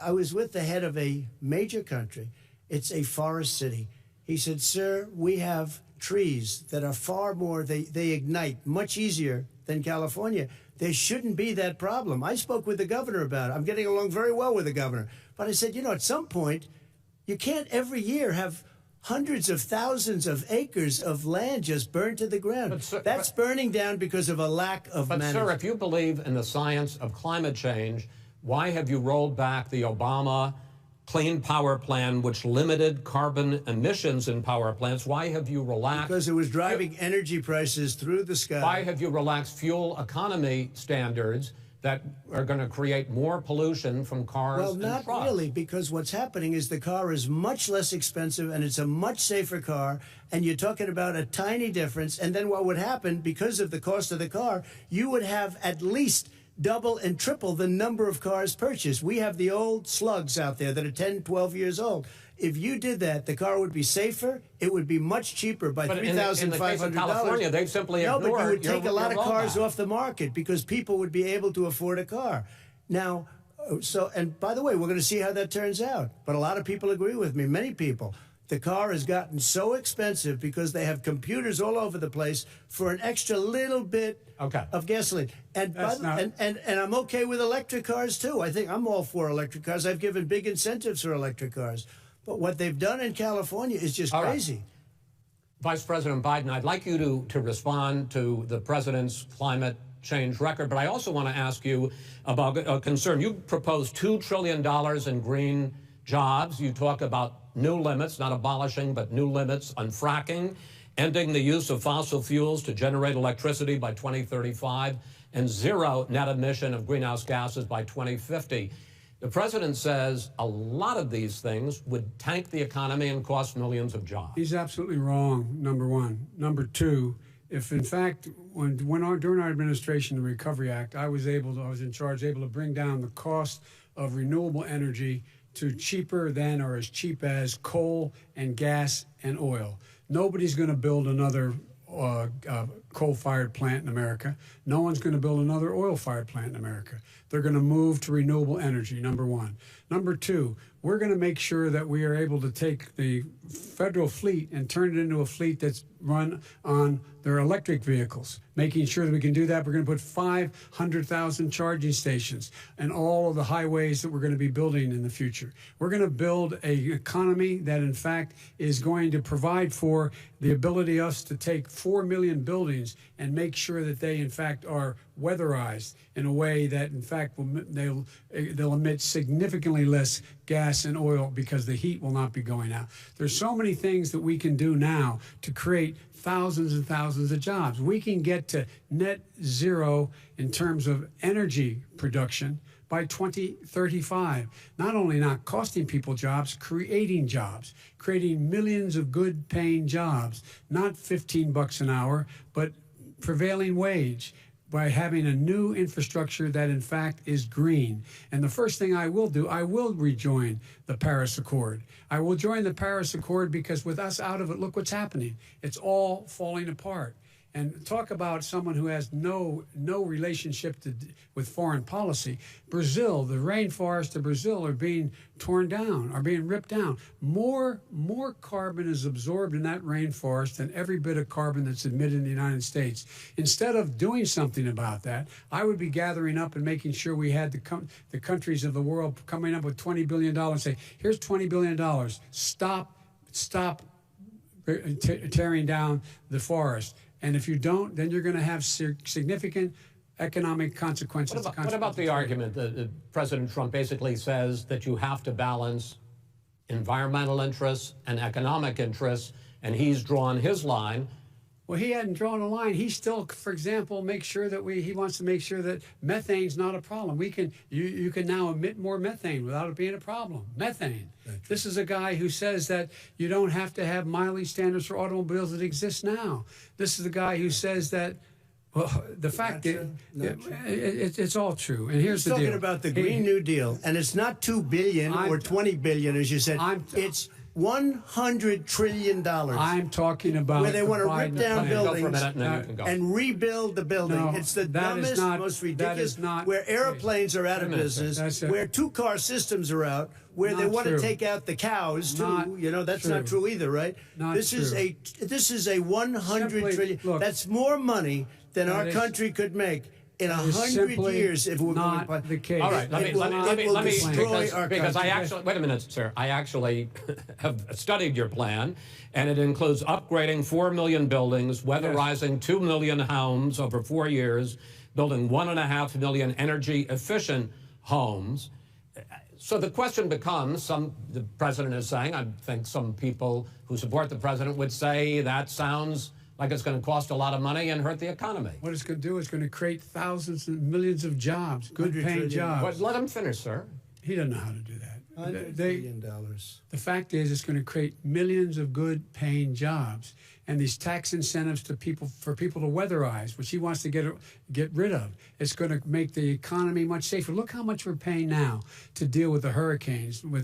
I was with the head of a major country. It's a forest city. He said, sir, we have trees that are far more, they ignite much easier than California. There shouldn't be that problem. I spoke with the governor about it. I'm getting along very well with the governor. But I said, you know, at some point, you can't every year have hundreds of thousands of acres of land just burned to the ground. That's burning down because of a lack of management. But, sir, if you believe in the science of climate change, why have you rolled back the Obama Clean Power Plan, which limited carbon emissions in power plants? Why have you relaxed? Because it was driving energy prices through the sky. Why have you relaxed fuel economy standards that are going to create more pollution from cars and trucks? Well, not really, because what's happening is the car is much less expensive and it's a much safer car, and you're talking about a tiny difference. And then what would happen, because of the cost of the car, you would have at least double and triple the number of cars purchased. We have the old slugs out there that are 10, 12 years old. If you did that, the car would be safer. It would be much cheaper by $3,500. In the case of California, they've simply ignored. No, but you would take a lot of cars off the market because people would be able to afford a car. Now, and by the way, we're going to see how that turns out. But a lot of people agree with me, many people. The car has gotten so expensive because they have computers all over the place for an extra little bit of gasoline. And I'm okay with electric cars, too. I think I'm all for electric cars. I've given big incentives for electric cars. But what they've done in California is just crazy. Right. Vice President Biden, I'd like you to respond to the president's climate change record, but I also want to ask you about a concern. You proposed $2 trillion in green jobs. You talk about new limits, not abolishing, but new limits on fracking, ending the use of fossil fuels to generate electricity by 2035, and zero net emission of greenhouse gases by 2050. The president says a lot of these things would tank the economy and cost millions of jobs. He's absolutely wrong, number one. Number two, if in fact, during our administration, the Recovery Act, I was in charge, able to bring down the cost of renewable energy to cheaper than or as cheap as coal and gas and oil. Nobody's going to build another coal-fired plant in America. No one's going to build another oil-fired plant in America. They're going to move to renewable energy, number one. Number two, we're going to make sure that we are able to take the federal fleet and turn it into a fleet that's run on their electric vehicles. Making sure that we can do that, we're going to put 500,000 charging stations in all of the highways that we're going to be building in the future. We're going to build an economy that, in fact, is going to provide for the ability of us to take 4 million buildings and make sure that they, in fact, are weatherized in a way that, in fact, they'll emit significantly less gas and oil because the heat will not be going out. There's so many things that we can do now to create thousands and thousands of jobs. We can get to net zero in terms of energy production by 2035. Not only not costing people jobs, creating millions of good paying jobs, not $15 an hour, but prevailing wage, by having a new infrastructure that, in fact, is green. And the first thing I will do, I will rejoin the Paris Accord. I will join the Paris Accord because with us out of it, look what's happening. It's all falling apart. And talk about someone who has no relationship with foreign policy. Brazil, the rainforests of Brazil are being torn down, are being ripped down. More carbon is absorbed in that rainforest than every bit of carbon that's emitted in the United States. Instead of doing something about that, I would be gathering up and making sure we had the countries of the world coming up with $20 billion and say, here's $20 billion. Stop tearing down the forest. And if you don't, then you're going to have significant economic consequences. What about the argument that President Trump basically says that you have to balance environmental interests and economic interests, and he's drawn his line? Well, he hadn't drawn a line. He still, for example, make sure that he wants to make sure that methane's not a problem. You can now emit more methane without it being a problem. Methane. This is a guy who says that you don't have to have mileage standards for automobiles that exist now. This is the guy who says that, well, the fact that it's all true. And here's the deal. He's talking about the Green New Deal, and it's not $2 billion or $20 billion, as you said. It's $100 trillion. I'm talking about where they want to rip down buildings and rebuild the building. No, it's the dumbest, most ridiculous. Where airplanes are out of business, where two-car systems are out, where they want to take out the cows too. That's not true either, right? This is a $100 trillion. Look, that's more money than our country could make in 100 years if we're not going the case. All right, let me destroy our because country. I actually wait a minute, sir. I actually have studied your plan, and it includes upgrading 4 million buildings, weatherizing 2 million homes over 4 years, building 1.5 million energy-efficient homes. So the question becomes: the president is saying, I think some people who support the president would say that sounds like it's going to cost a lot of money and hurt the economy. What it's going to do is going to create thousands and millions of jobs, good-paying jobs. Let him finish, sir. He doesn't know how to do that. $100 billion. The fact is, it's going to create millions of good-paying jobs, and these tax incentives for people to weatherize, which he wants to get rid of. It's going to make the economy much safer. Look how much we're paying now to deal with the hurricanes. By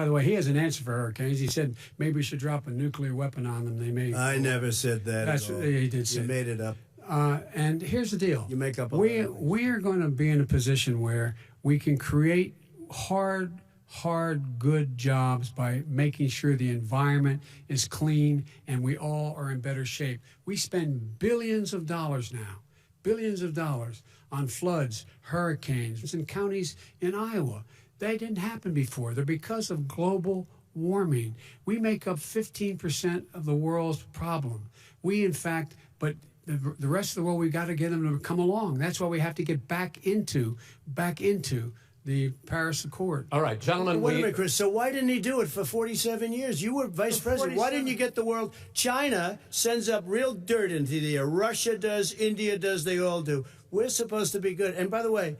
the way, he has an answer for hurricanes. He said maybe we should drop a nuclear weapon on them. They may. I never said that. That's at all. He did say. You made it up. And here's the deal. You make up. We are going to be in a position where we can create hard, good jobs by making sure the environment is clean and we all are in better shape. We spend billions of dollars on floods, hurricanes, in counties in Iowa. They didn't happen before. They're because of global warming. We make up 15% of the world's problem. But the rest of the world, we've got to get them to come along. That's why we have to get back into the Paris Accord. All right, gentlemen. Wait a minute, Chris. So why didn't he do it for 47 years? You were vice president. Why didn't you get the world? China sends up real dirt into the air. Russia does. India does. They all do. We're supposed to be good. And by the way,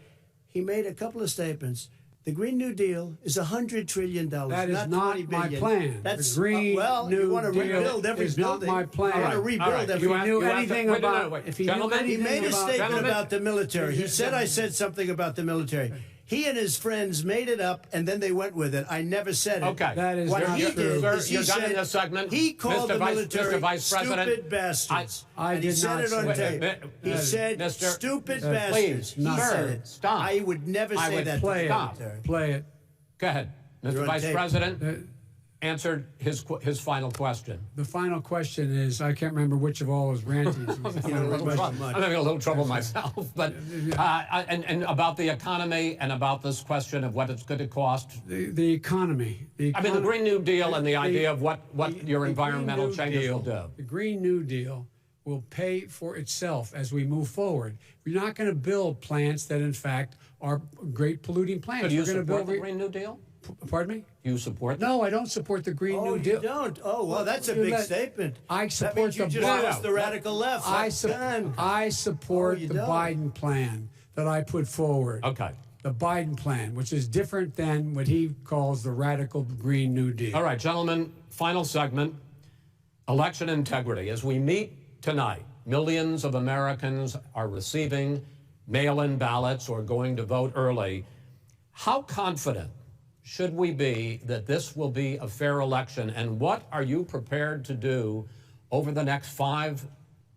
he made a couple of statements. The Green New Deal is $100 trillion. That is not not my plan. That's the Green New you want to Deal rebuild every is building. not my plan. You want to rebuild every If he knew anything about, he made a statement about the military. He said I said something about the military. He and his friends made it up, and then they went with it. I never said it. Okay. That is what not he true. did Sir, is he you're done in said this segment. he called the military Mr. Vice President, stupid bastards. I and he did said not it on say tape. that. He said Mr. stupid Please, bastards. He sir, said it. stop. I would never I say would that. Play to the it. military. Play it. Go ahead. You're Mr. on Vice tape. President answered his final question. The final question is, I can't remember which of all his rantings. I'm having a little trouble myself. But and about the economy and about this question of what it's going to cost. The economy. I mean, the Green New Deal and the idea of what your environmental Green New changes Deal, will do. The Green New Deal will pay for itself as we move forward. We're not going to build plants that, in fact, are great polluting plants. So do you We're going to support build the Green New Deal? Pardon me? You support that? No, I don't support the Green New Deal. You don't? Oh, well, that's a big statement. I That support means you the just Biden. lost the radical left. I Done. support you the don't. Biden plan that I put forward. Okay. The Biden plan, which is different than what he calls the radical Green New Deal. All right, gentlemen, final segment, election integrity. As we meet tonight, millions of Americans are receiving mail-in ballots or going to vote early. How confident should we be that this will be a fair election, and what are you prepared to do over the next 5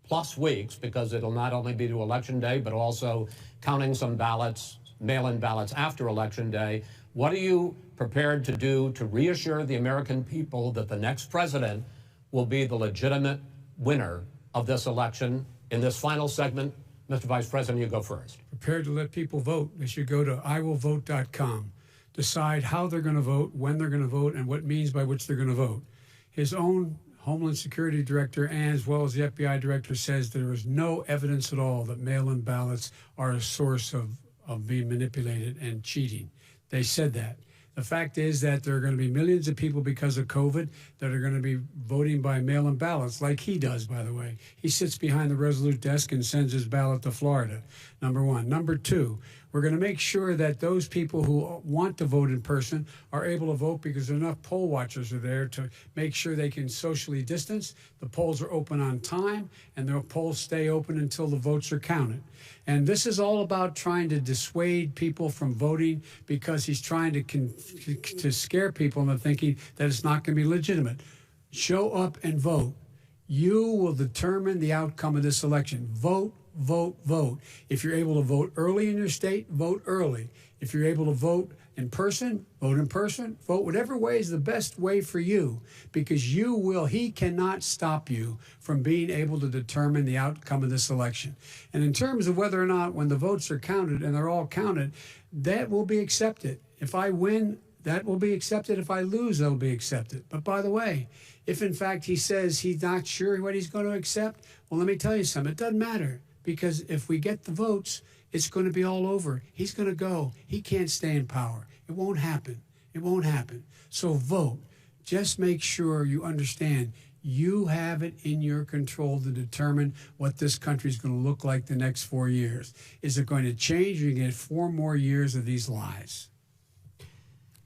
plus weeks, because it'll not only be to Election Day, but also counting some ballots, mail-in ballots after Election Day. What are you prepared to do to reassure the American people that the next president will be the legitimate winner of this election? In this final segment, Mr. Vice President, you go first. Prepared to let people vote. They should go to iwillvote.com. Decide how they're going to vote, when they're going to vote, and what means by which they're going to vote. His own Homeland Security Director, and as well as the FBI Director, says there is no evidence at all that mail-in ballots are a source of being manipulated and cheating. They said that. The fact is that there are going to be millions of people because of COVID that are going to be voting by mail-in ballots, like he does, by the way. He sits behind the Resolute desk and sends his ballot to Florida, number one. Number two, we're going to make sure that those people who want to vote in person are able to vote, because enough poll watchers are there to make sure they can socially distance. The polls are open on time, and the polls stay open until the votes are counted. And this is all about trying to dissuade people from voting, because he's trying to scare people into thinking that it's not going to be legitimate. Show up and vote. You will determine the outcome of this election. Vote, vote, vote. If you're able to vote early in your state, vote early. If you're able to vote in person, vote in person. Vote whatever way is the best way for you, because he cannot stop you from being able to determine the outcome of this election. And in terms of whether or not, when the votes are counted, and they're all counted, that will be accepted. If I win, that will be accepted. If I lose, that will be accepted. But by the way, if in fact he says he's not sure what he's going to accept, well, let me tell you something. It doesn't matter, because if we get the votes, it's going to be all over. He's going to go. He can't stay in power. It won't happen. It won't happen. So vote. Just make sure you understand you have it in your control to determine what this country is going to look like the next 4 years. Is it going to change, or you get 4 more years of these lies?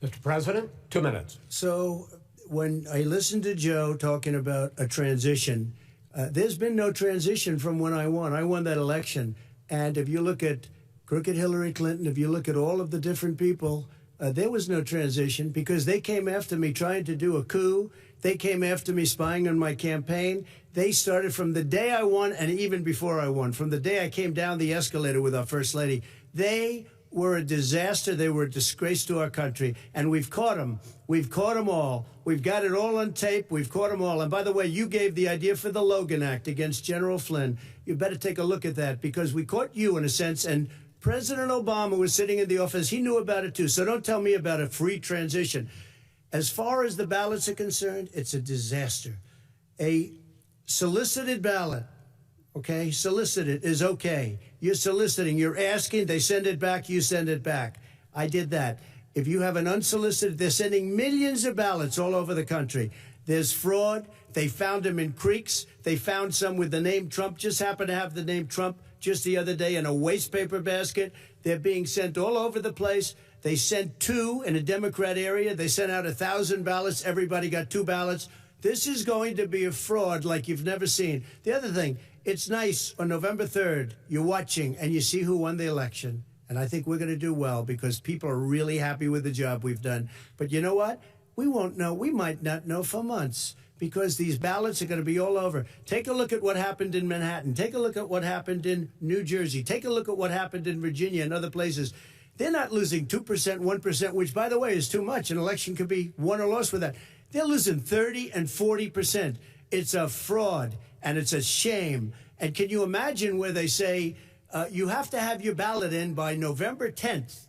Mr. President, 2 minutes. So when I listened to Joe talking about a transition, there's been no transition from when I won. I won that election. And if you look at crooked Hillary Clinton, if you look at all of the different people, there was no transition, because they came after me trying to do a coup. They came after me spying on my campaign. They started from the day I won, and even before I won, from the day I came down the escalator with our First Lady. They were a disaster. They were a disgrace to our country. And we've caught them. We've caught them all. We've got it all on tape. We've caught them all. And by the way, you gave the idea for the Logan Act against General Flynn. You better take a look at that, because we caught you in a sense. And President Obama was sitting in the office. He knew about it, too. So don't tell me about a free transition. As far as the ballots are concerned, it's a disaster. A solicited ballot, okay, solicited is okay. You're soliciting, you're asking, they send it back, you send it back. I did that. If you have an unsolicited, they're sending millions of ballots all over the country. There's fraud. They found them in creeks. They found some with the name Trump, just happened to have the name Trump just the other day in a waste paper basket. They're being sent all over the place. They sent 2 in a Democrat area. They sent out 1,000 ballots. Everybody got 2 ballots. This is going to be a fraud like you've never seen. The other thing, it's nice on November 3rd, you're watching and you see who won the election. And I think we're going to do well, because people are really happy with the job we've done. But you know what? We won't know. We might not know for months, because these ballots are going to be all over. Take a look at what happened in Manhattan. Take a look at what happened in New Jersey. Take a look at what happened in Virginia and other places. They're not losing 2%, 1%, which, by the way, is too much. An election could be won or lost with that. They're losing 30 and 40%. It's a fraud, and it's a shame. And can you imagine where they say you have to have your ballot in by November 10th?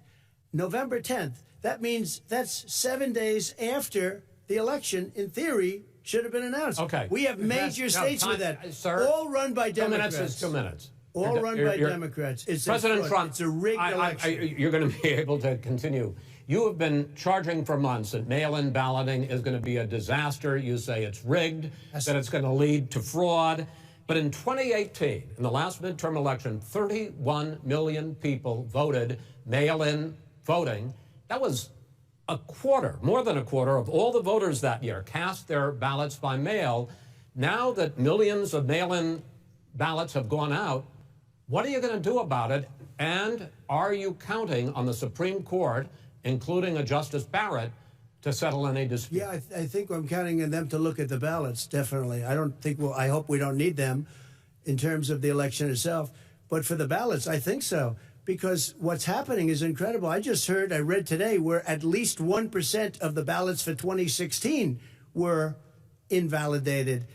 November 10th. That means that's 7 days after the election, in theory, should have been announced. Okay. We have major states with that. Sir, all run by Democrats. 2 minutes is 2 minutes. All run by Democrats. It's President Trump, it's a rigged election. you're going to be able to continue. You have been charging for months that mail-in balloting is going to be a disaster. You say it's rigged, that it's going to lead to fraud. But in 2018, in the last midterm election, 31 million people voted mail-in voting. That was a quarter, more than a quarter of all the voters that year cast their ballots by mail. Now that millions of mail-in ballots have gone out, what are you going to do about it? And are you counting on the Supreme Court, including a Justice Barrett, to settle any dispute? Yeah, I think I'm counting on them to look at the ballots, definitely. I don't think I hope we don't need them. in terms of the election itself. But for the ballots, I think so. Because what's happening is incredible. I read today, where at least 1% of the ballots for 2016 were invalidated.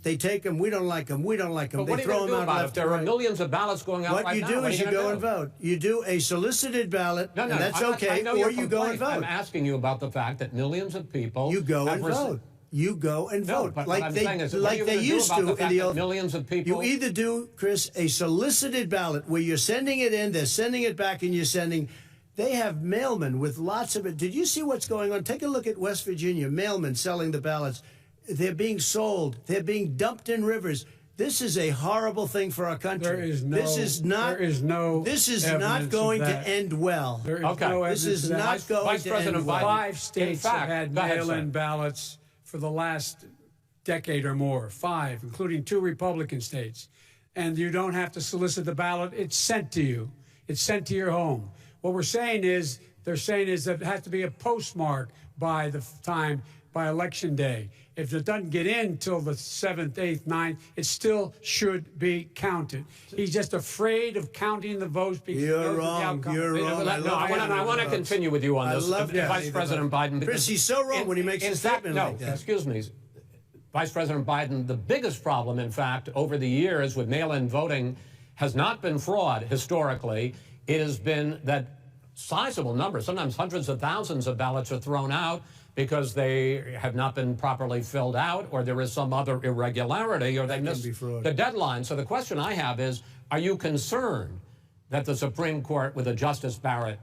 They take them, we don't like them, we don't like them. But what They are you throw going to them do out about it? left If there and are right. millions of ballots going out What right you now, do what is are you gonna go do? and vote. You do a solicited ballot, No, and that's okay, I know or your you go and complaint. vote. I'm asking you about the fact that millions of people You go have and received- vote. You go and No, vote but what I'm saying is, what are like you they gonna do used about to the in fact the that old. millions of people? You either do, Chris, a solicited ballot where you're sending it in, they're sending it back, and you're sending. They have mailmen with lots of it. Did you see what's going on? Take a look at West Virginia. Mailmen selling the ballots. They're being sold. They're being dumped in rivers. This is a horrible thing for our country. There is no. This is not. There is no. This is evidence not of going to that. end well. There is Okay. no This evidence is of that. not going Vice to President end well. Biden- 5 states In fact, have had go ahead, mail-in sir. ballots for the last decade or more. 5, including 2 Republican states. And you don't have to solicit the ballot. It's sent to you. It's sent to your home. What we're saying is, they're saying is that it has to be a postmark by the time, by election day. If it doesn't get in till the 7th, 8th, 9th, it still should be counted. He's just afraid of counting the votes because he You're knows wrong. the outcome. You're wrong. I want to continue with you on I this, love that. Vice President Biden. Chris, he's so wrong when he makes a statement no, like that. excuse me, Vice President Biden, the biggest problem, in fact, over the years with mail-in voting has not been fraud historically. It has been that sizable numbers, sometimes hundreds of thousands of ballots are thrown out because they have not been properly filled out, or there is some other irregularity, or they missed the deadline. So the question I have is, are you concerned that the Supreme Court with a Justice Barrett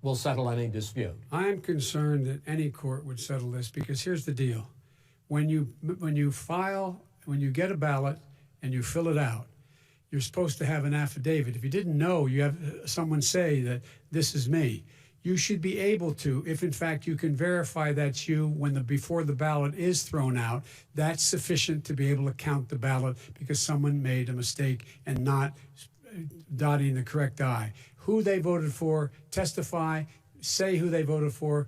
will settle any dispute? I'm concerned that any court would settle this because here's the deal. When you get a ballot and you fill it out, you're supposed to have an affidavit. If you didn't know, you have someone say that this is me. You should be able to, if in fact you can verify that's you before the ballot is thrown out, that's sufficient to be able to count the ballot because someone made a mistake and not dotting the correct I. Who they voted for, testify, say who they voted for,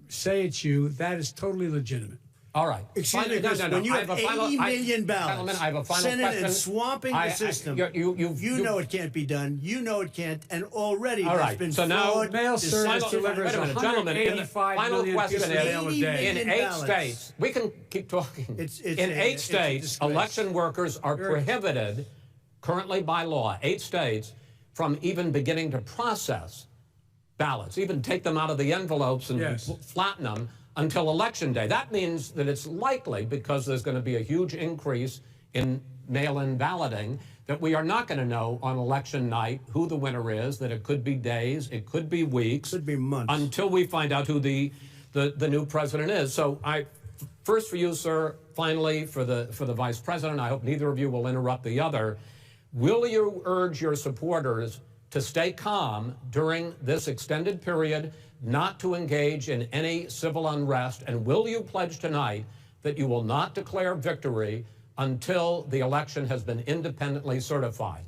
say it's you. That is totally legitimate. All right. Excuse me, Chris, when you have 80 million ballots, I have a final Senate question. and swamping the system, you know it can't be done. You know it can't, and already All there's right. been So now, fraud. Mail service deception. delivers Wait a minute, gentlemen, in the 185 final million question pieces of mail a day. in 8 ballots. states, we can keep talking. It's in a 8 states, disgrace. election workers are prohibited, currently by law, 8 states, from even beginning to process ballots, even take them out of the envelopes and flatten them until Election Day. That means that it's likely, because there's going to be a huge increase in mail-in balloting, that we are not going to know on election night who the winner is, that it could be days, it could be weeks. Could be months. Until we find out who the new president is. So first for you, sir, finally for the vice president, I hope neither of you will interrupt the other. Will you urge your supporters to stay calm during this extended period, not to engage in any civil unrest? And will you pledge tonight that you will not declare victory until the election has been independently certified?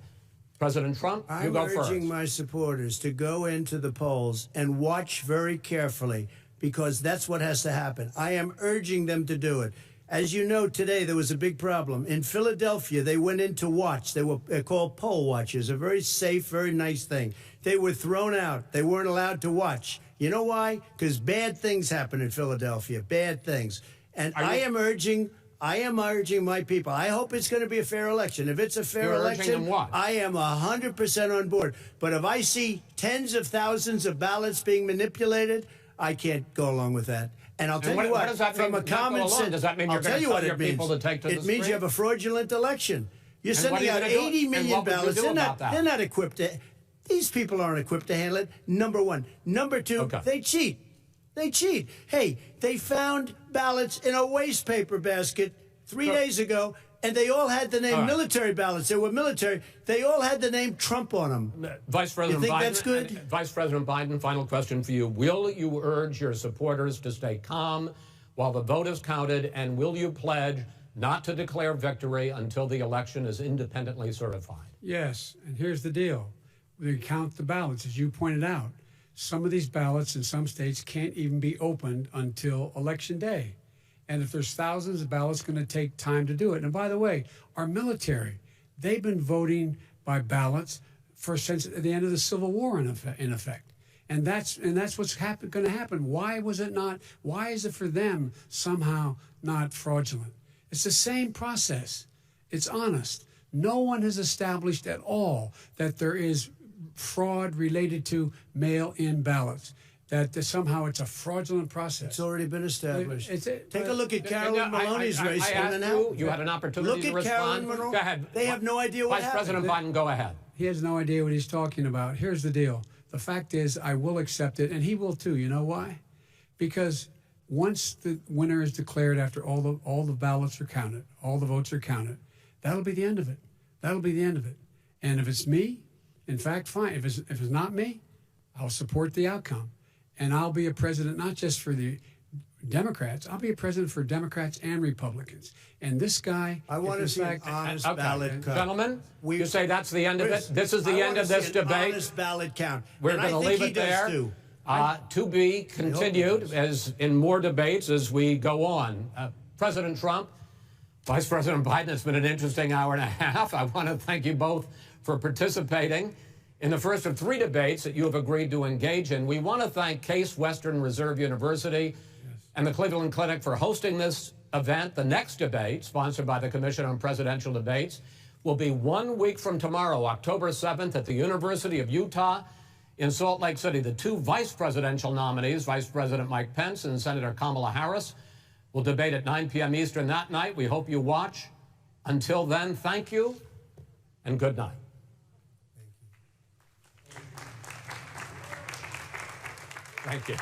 President Trump, you go first. I'm urging my supporters to go into the polls and watch very carefully, because that's what has to happen. I am urging them to do it. As you know, today there was a big problem. In Philadelphia, they went in to watch. They were called poll watchers, a very safe, very nice thing. They were thrown out. They weren't allowed to watch. You know why? Because bad things happen in Philadelphia, bad things. And I am urging my people. I hope it's going to be a fair election. If it's a fair election, I am 100% on board. But if I see tens of thousands of ballots being manipulated, I can't go along with that. And I'll tell you what, does that mean, from a common sense, does that mean you're going to tell your people to take to the street? It means you have a fraudulent election. You're sending out 80 million ballots. They're not equipped to. These people aren't equipped to handle it. Number one. Number two, they cheat. They cheat. Hey, they found ballots in a waste paper basket 3 days ago, and they all had the name military ballots. They were military. They all had the name Trump on them. Vice President you think Biden, that's good? Vice President Biden, final question for you. Will you urge your supporters to stay calm while the vote is counted, and will you pledge not to declare victory until the election is independently certified? Yes, and here's the deal. We count the ballots, as you pointed out. Some of these ballots in some states can't even be opened until Election Day. And if there's thousands of ballots, it's going to take time to do it. And by the way, our military, They've been voting by ballots since the end of the Civil War, in effect. And that's what's going to happen. Why was it not? Why is it for them somehow not fraudulent? It's the same process. It's honest. No one has established at all that there is fraud related to mail-in ballots, that somehow it's a fraudulent process. It's already been established. Take a look at No, Carolyn Maloney's race. I asked you had an opportunity to respond. Carolyn Maloney. Go ahead. They have no idea what Vice President Biden, go ahead. He has no idea what he's talking about. Here's the deal. The fact is, I will accept it, and he will too. You know why? Because once the winner is declared, after all the ballots are counted, all the votes are counted, that'll be the end of it. That'll be the end of it. And if it's me, in fact, fine. If it's not me, I'll support the outcome. And I'll be a president not just for the Democrats. I'll be a president for Democrats and Republicans. And this guy, I want to see an honest ballot count. Gentlemen, you say that's the end of it? This is the end of this debate? Honest ballot count. We're going to leave it there. To be continued as in more debates as we go on. President Trump, Vice President Biden, it's been an interesting hour and a half. I want to thank you both for participating in the first of 3 debates that you have agreed to engage in. We want to thank Case Western Reserve University and the Cleveland Clinic for hosting this event. The next debate, sponsored by the Commission on Presidential Debates, will be 1 week from tomorrow, October 7th, at the University of Utah in Salt Lake City. The 2 vice presidential nominees, Vice President Mike Pence and Senator Kamala Harris, will debate at 9 p.m. Eastern that night. We hope you watch. Until then, thank you and good night. Thank you.